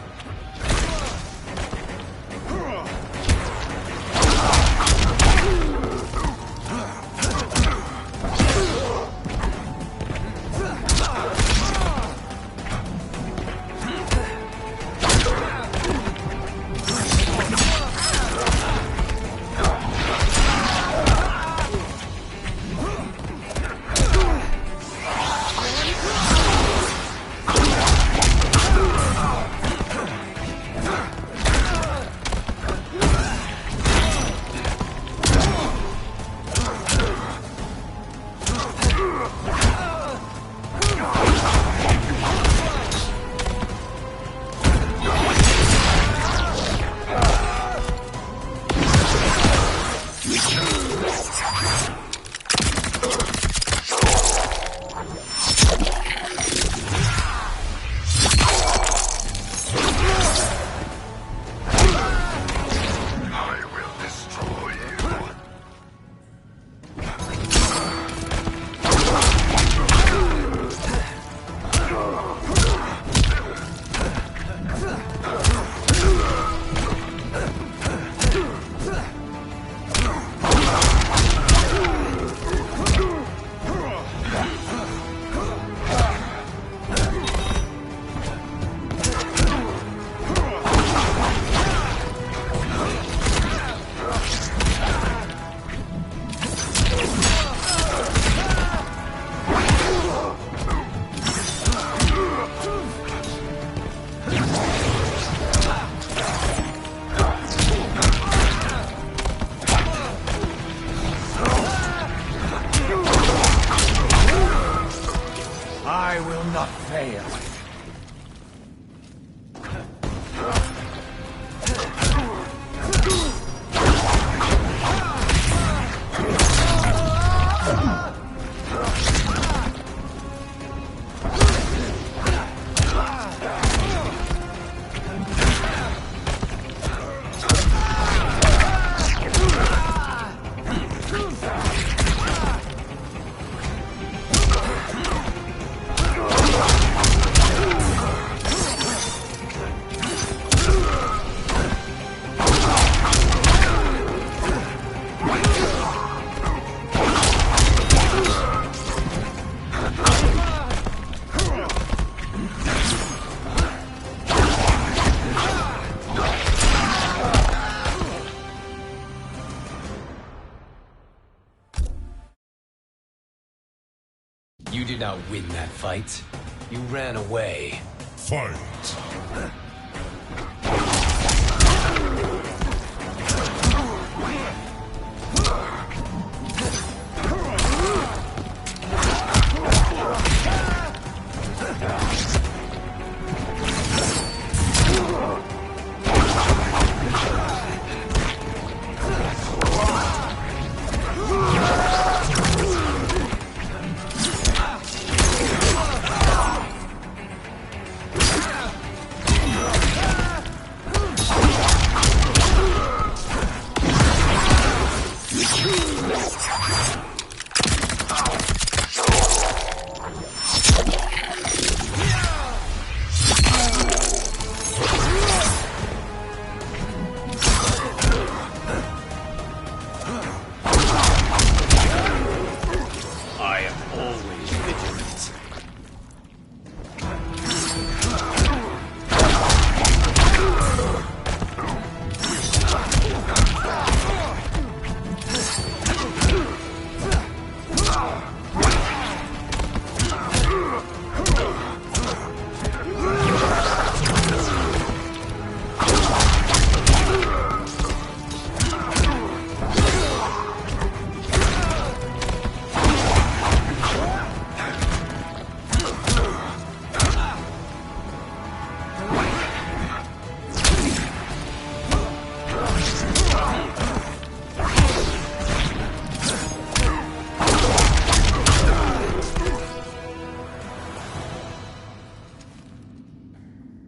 not win that fight. You ran away. Fight!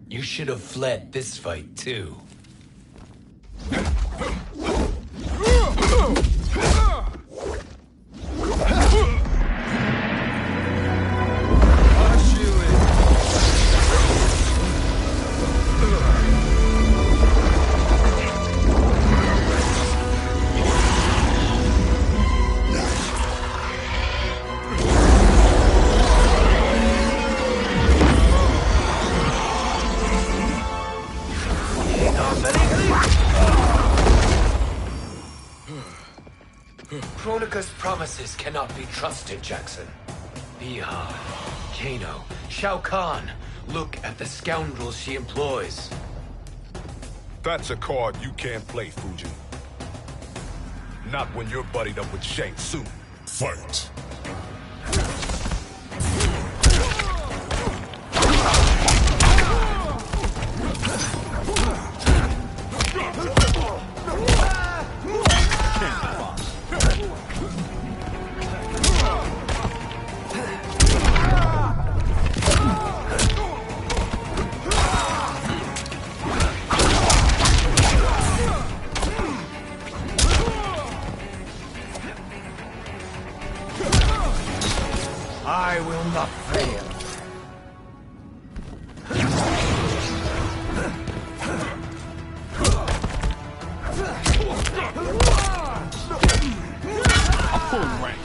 You should have fled this fight, too. Kronika's promises cannot be trusted, Jackson. Bihar, Kano, Shao Kahn. Look at the scoundrels she employs. That's a card you can't play, Fujin. Not when you're buddied up with Shang Tsung. Fight! I will not fail. Full rank.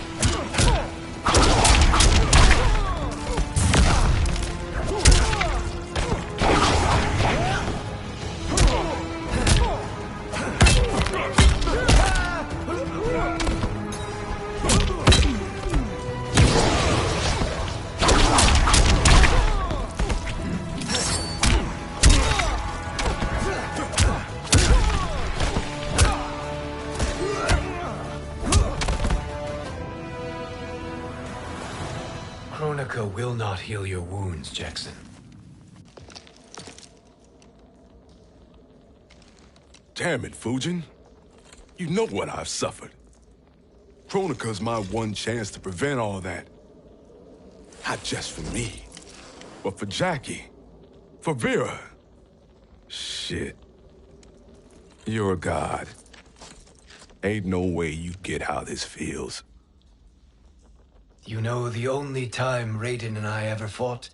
Kronika will not heal your wounds, Jackson. Damn it, Fujin. You know what I've suffered. Kronika's my one chance to prevent all that. Not just for me, but for Jackie, for Vera. Shit. You're a god. Ain't no way you get how this feels. You know the only time Raiden and I ever fought?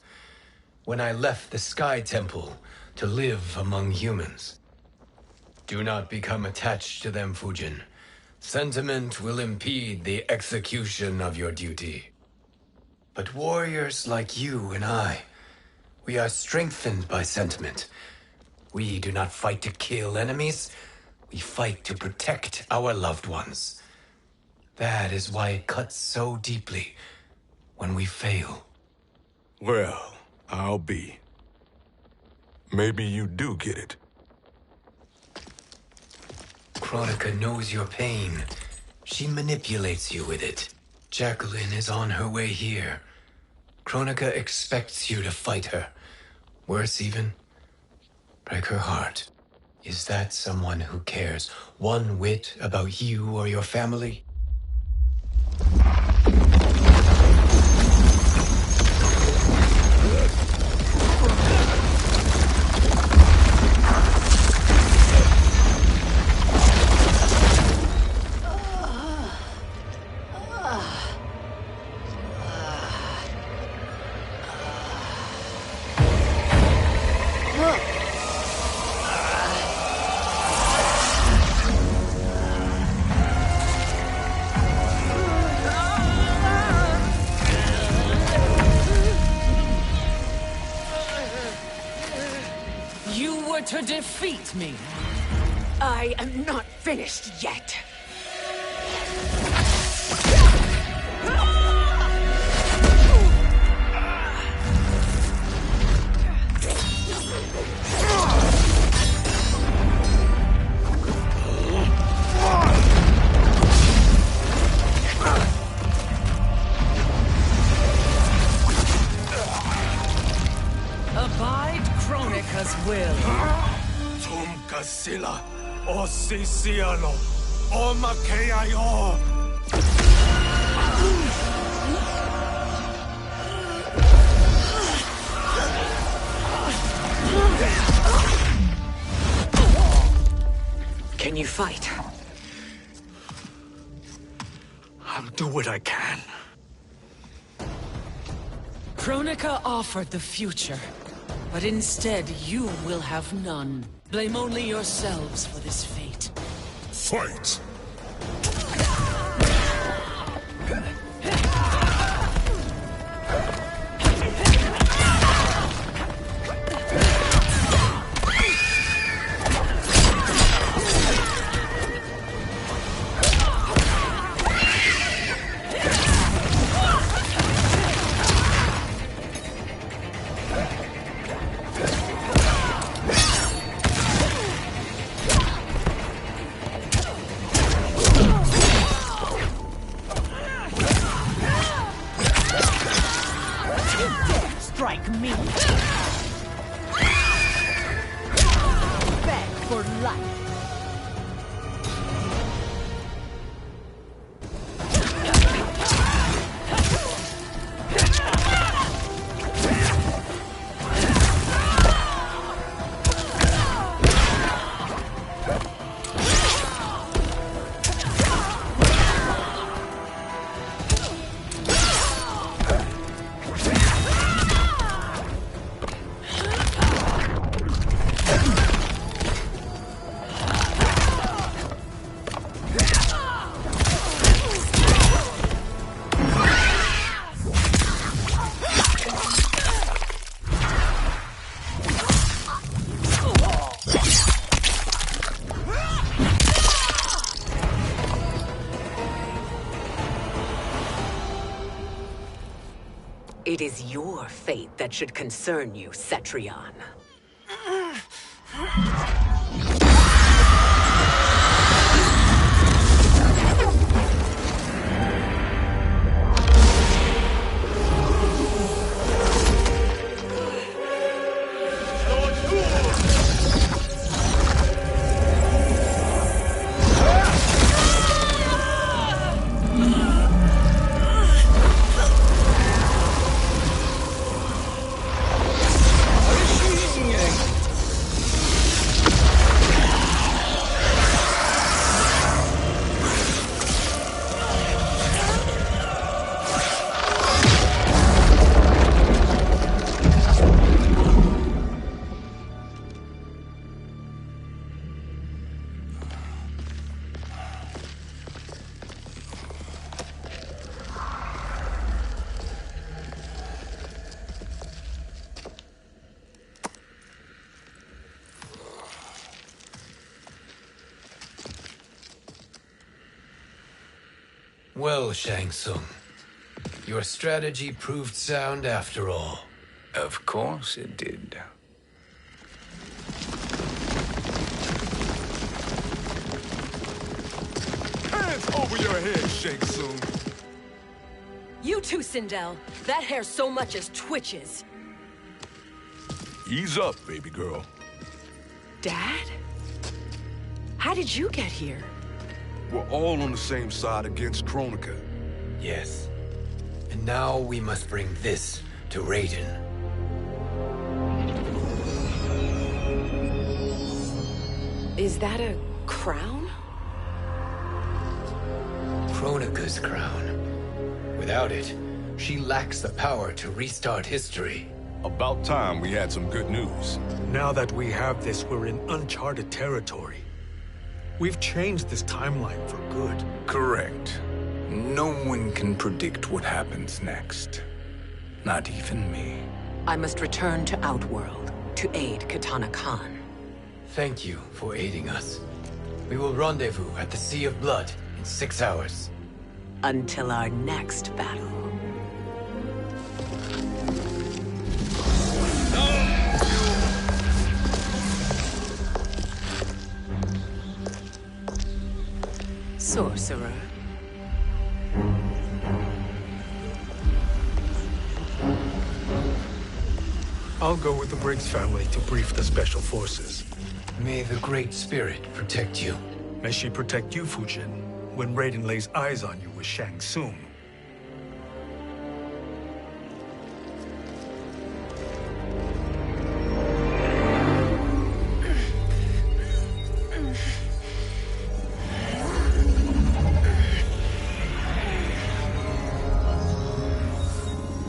When I left the Sky Temple to live among humans. Do not become attached to them, Fujin. Sentiment will impede the execution of your duty. But warriors like you and I, we are strengthened by sentiment. We do not fight to kill enemies. We fight to protect our loved ones. That is why it cuts so deeply when we fail. Well, I'll be. Maybe you do get it. Kronika knows your pain. She manipulates you with it. Jacqueline is on her way here. Kronika expects you to fight her. Worse even, break her heart. Is that someone who cares one whit about you or your family? To defeat me. I am not finished yet. Abide Kronika's will. Sila, o Sisiano, o Makeayo. Can you fight? I'll do what I can. Kronika offered the future, but instead you will have none. Blame only yourselves for this fate. Fight! Strike me! Beg for life! It is your fate that should concern you, Cetrion. Well, Shang Tsung, Your strategy proved sound after all. Of course it did. Hands over your head, Shang Tsung. You too, Sindel. That hair so much as twitches. Ease up, baby girl. Dad? How did you get here? We're all on the same side against Kronika. Yes. And now we must bring this to Raiden. Is that a crown? Kronika's crown. Without it, she lacks the power to restart history. About time we had some good news. Now that we have this, we're in uncharted territory. We've changed this timeline for good. Correct. No one can predict what happens next. Not even me. I must return to Outworld to aid Kitana Khan. Thank you for aiding us. We will rendezvous at the Sea of Blood in 6 hours. Until our next battle. Sorcerer. I'll go with the Briggs family to brief the Special Forces. May the Great Spirit protect you. May she protect you, Fujin, when Raiden lays eyes on you with Shang Tsung.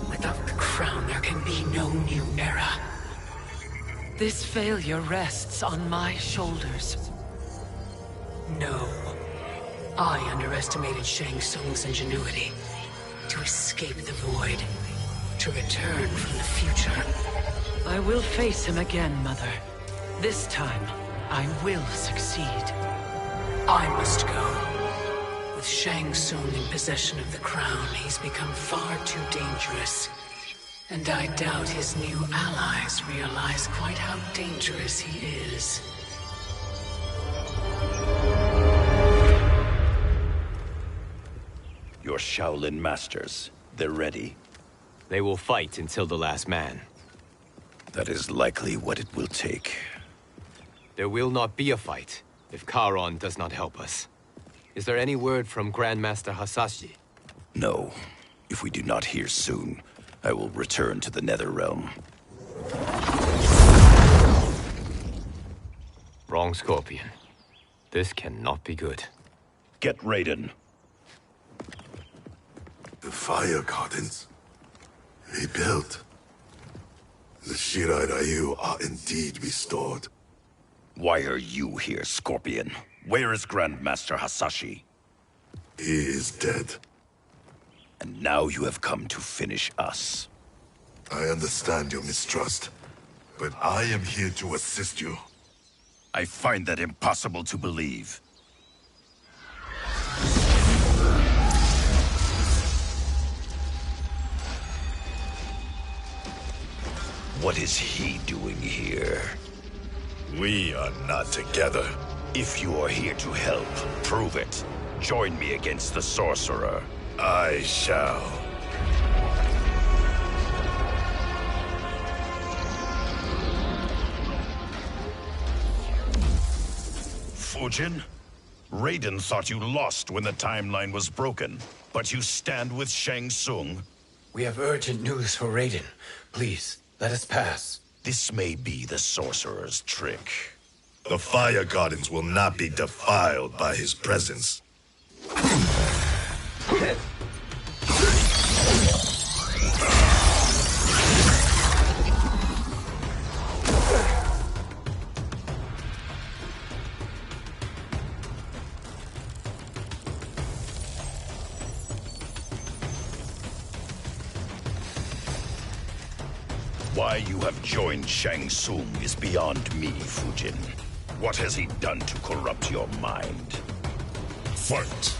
Without the crown, there can be no new era. This failure rests on my shoulders. No. I underestimated Shang Tsung's ingenuity. To escape the void. To return from the future. I will face him again, Mother. This time, I will succeed. I must go. With Shang Tsung in possession of the crown, he's become far too dangerous. And I doubt his new allies realize quite how dangerous he is. Your Shaolin masters, they're ready. They will fight until the last man. That is likely what it will take. There will not be a fight if Charon does not help us. Is there any word from Grandmaster Hasashi? No. If we do not hear soon, I will return to the Netherrealm. Wrong, Scorpion. This cannot be good. Get Raiden. The Fire Gardens. Rebuilt. The Shirai Ryu are indeed restored. Why are you here, Scorpion? Where is Grandmaster Hasashi? He is dead. And now you have come to finish us. I understand your mistrust, but I am here to assist you. I find that impossible to believe. What is he doing here? We are not together. If you are here to help, prove it. Join me against the Sorcerer. I shall. Fujin? Raiden thought you lost when the timeline was broken, but you stand with Shang Tsung. We have urgent news for Raiden. Please, let us pass. This may be the Sorcerer's trick. The Fire Gardens will not be defiled by his presence. Why you have joined Shang Tsung is beyond me, Fujin. What has he done to corrupt your mind? Fight!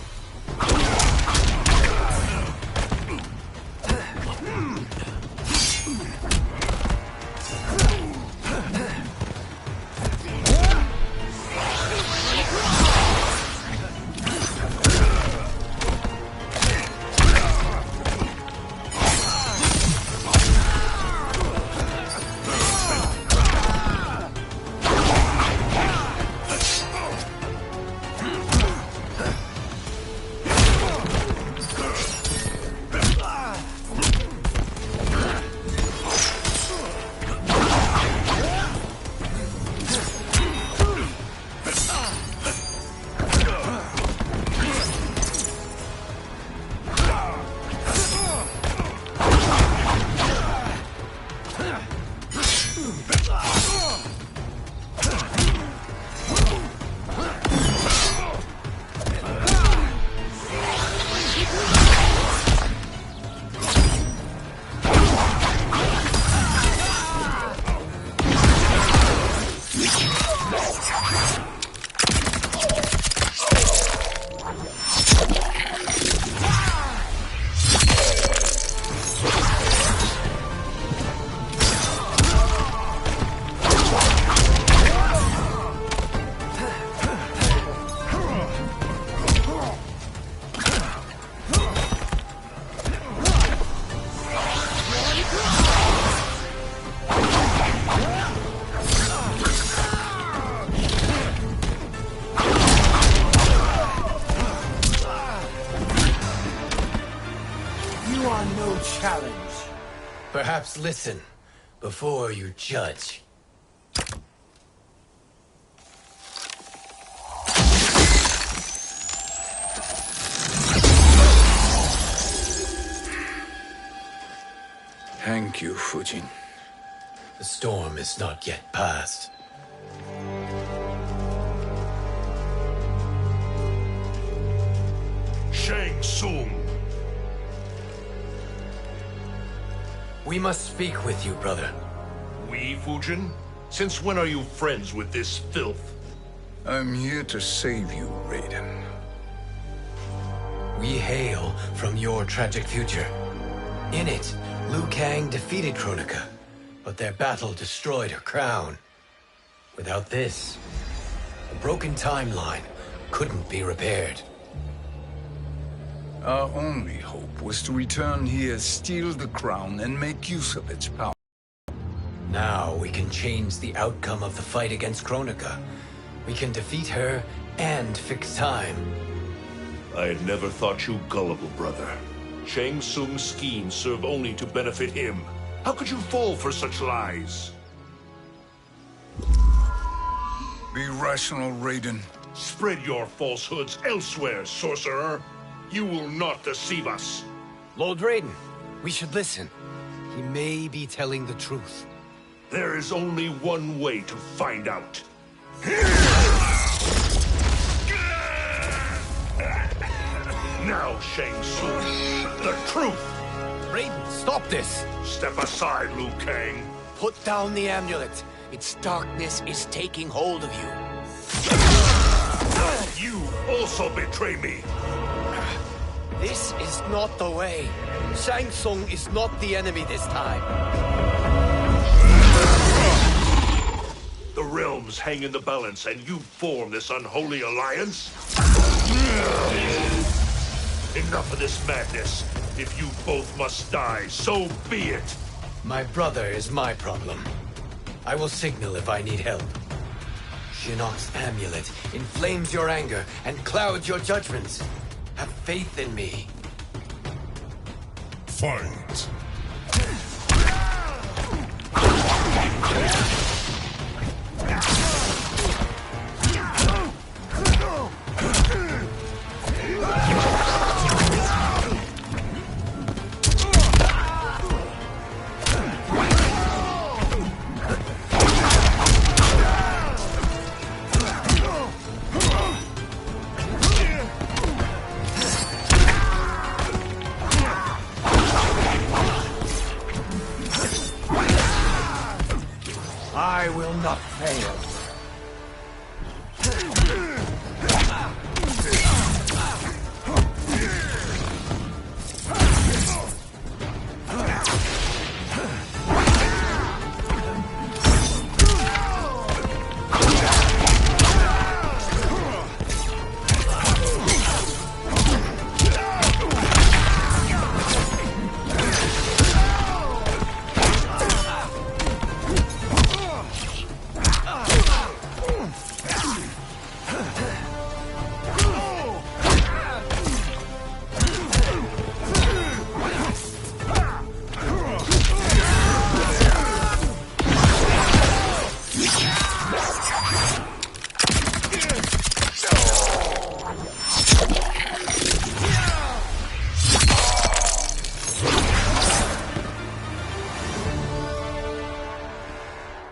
Perhaps listen before you judge. Thank you, Fujin. The storm is not yet past. Shang Tsung! We must speak with you, brother. We, Fujin? Since when are you friends with this filth? I'm here to save you, Raiden. We hail from your tragic future. In it, Liu Kang defeated Kronika, but their battle destroyed her crown. Without this, a broken timeline couldn't be repaired. Our only hope was to return here, steal the crown, and make use of its power. Now we can change the outcome of the fight against Kronika. We can defeat her and fix time. I had never thought you gullible, brother. Shang Tsung's schemes serve only to benefit him. How could you fall for such lies? Be rational, Raiden. Spread your falsehoods elsewhere, sorcerer. You will not deceive us. Lord Raiden, we should listen. He may be telling the truth. There is only one way to find out. Now, Shang Tsung, the truth! Raiden, stop this! Step aside, Liu Kang. Put down the amulet. Its darkness is taking hold of you. You also betray me. This is not the way. Shang Tsung is not the enemy this time. The realms hang in the balance, and you form this unholy alliance? Enough of this madness. If you both must die, so be it. My brother is my problem. I will signal if I need help. Shinnok's amulet inflames your anger and clouds your judgments. Have faith in me. Fight.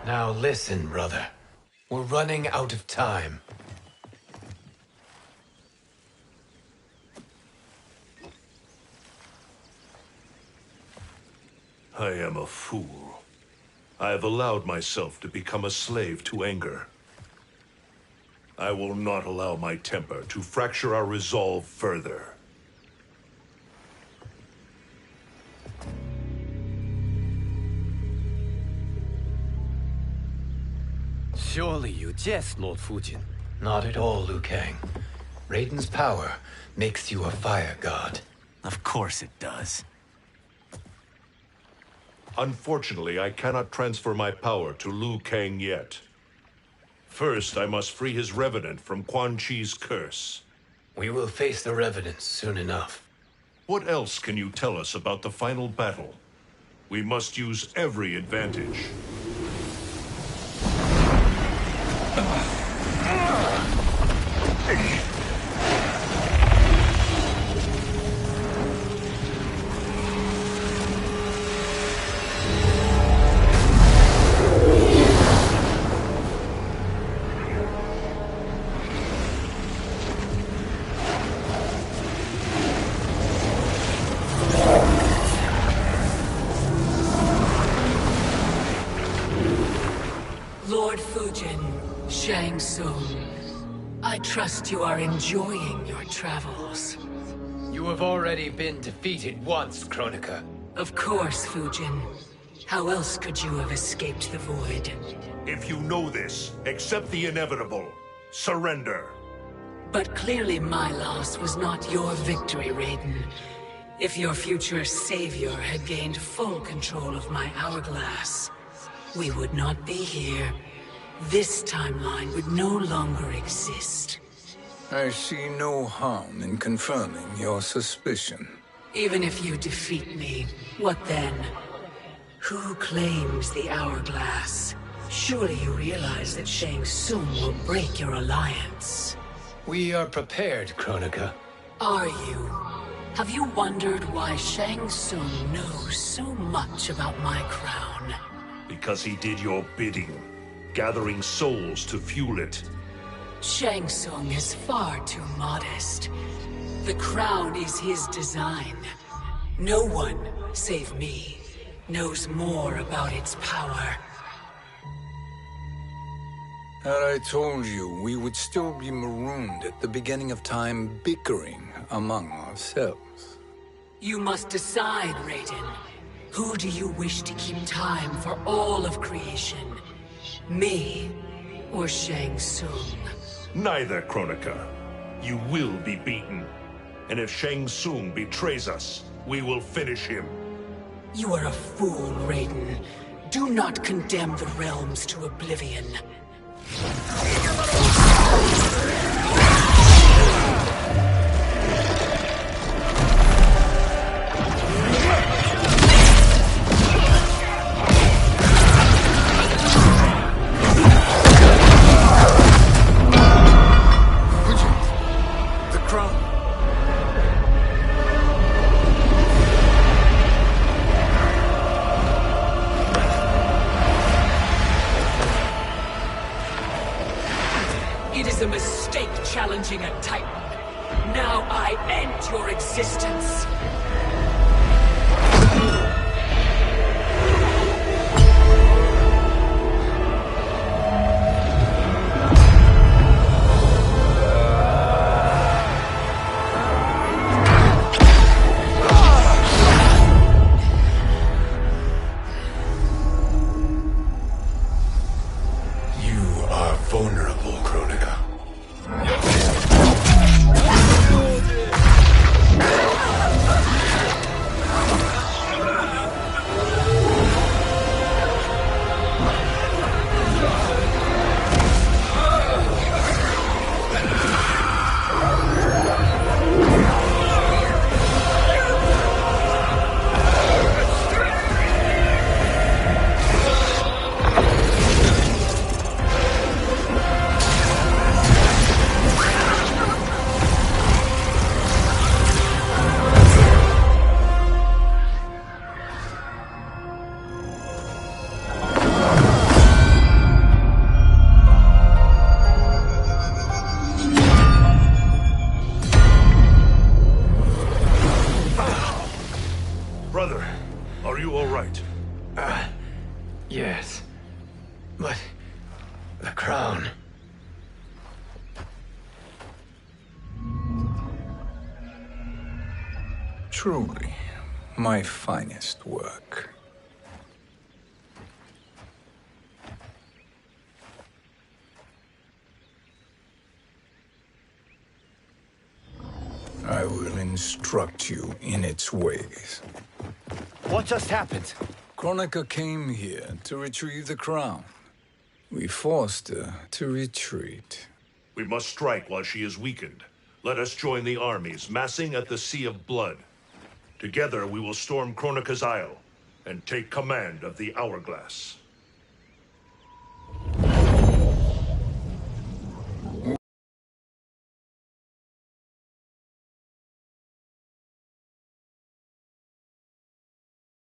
Now listen, brother. We're running out of time. I am a fool. I have allowed myself to become a slave to anger. I will not allow my temper to fracture our resolve further. Surely you jest, Lord Fujin. Not at all, Liu Kang. Raiden's power makes you a fire god. Of course it does. Unfortunately, I cannot transfer my power to Liu Kang yet. First, I must free his Revenant from Quan Chi's curse. We will face the Revenants soon enough. What else can you tell us about the final battle? We must use every advantage. Lord Fujin, Shang Tsung, I trust you are enjoying your travels. You have already been defeated once, Kronika. Of course, Fujin. How else could you have escaped the void? If you know this, accept the inevitable. Surrender. But clearly my loss was not your victory, Raiden. If your future savior had gained full control of my hourglass, we would not be here. This timeline would no longer exist. I see no harm in confirming your suspicion. Even if you defeat me, what then? Who claims the hourglass? Surely you realize that Shang Tsung will break your alliance. We are prepared, Kronika. Are you? Have you wondered why Shang Tsung knows so much about my crown? Because he did your bidding, gathering souls to fuel it. Shang Tsung is far too modest. The crown is his design. No one, save me, knows more about its power. Had I told you, we would still be marooned at the beginning of time, bickering among ourselves. You must decide, Raiden. Who do you wish to keep time for all of creation? Me or Shang Tsung? Neither, Kronika. You will be beaten. And if Shang Tsung betrays us, we will finish him. You are a fool, Raiden. Do not condemn the realms to oblivion. It is a mistake challenging a Titan. Now I end your existence. You are vulnerable, Kronika. Truly, my finest work. I will instruct you in its ways. What just happened? Kronika came here to retrieve the crown. We forced her to retreat. We must strike while she is weakened. Let us join the armies, massing at the Sea of Blood. Together we will storm Kronika's Isle and take command of the Hourglass.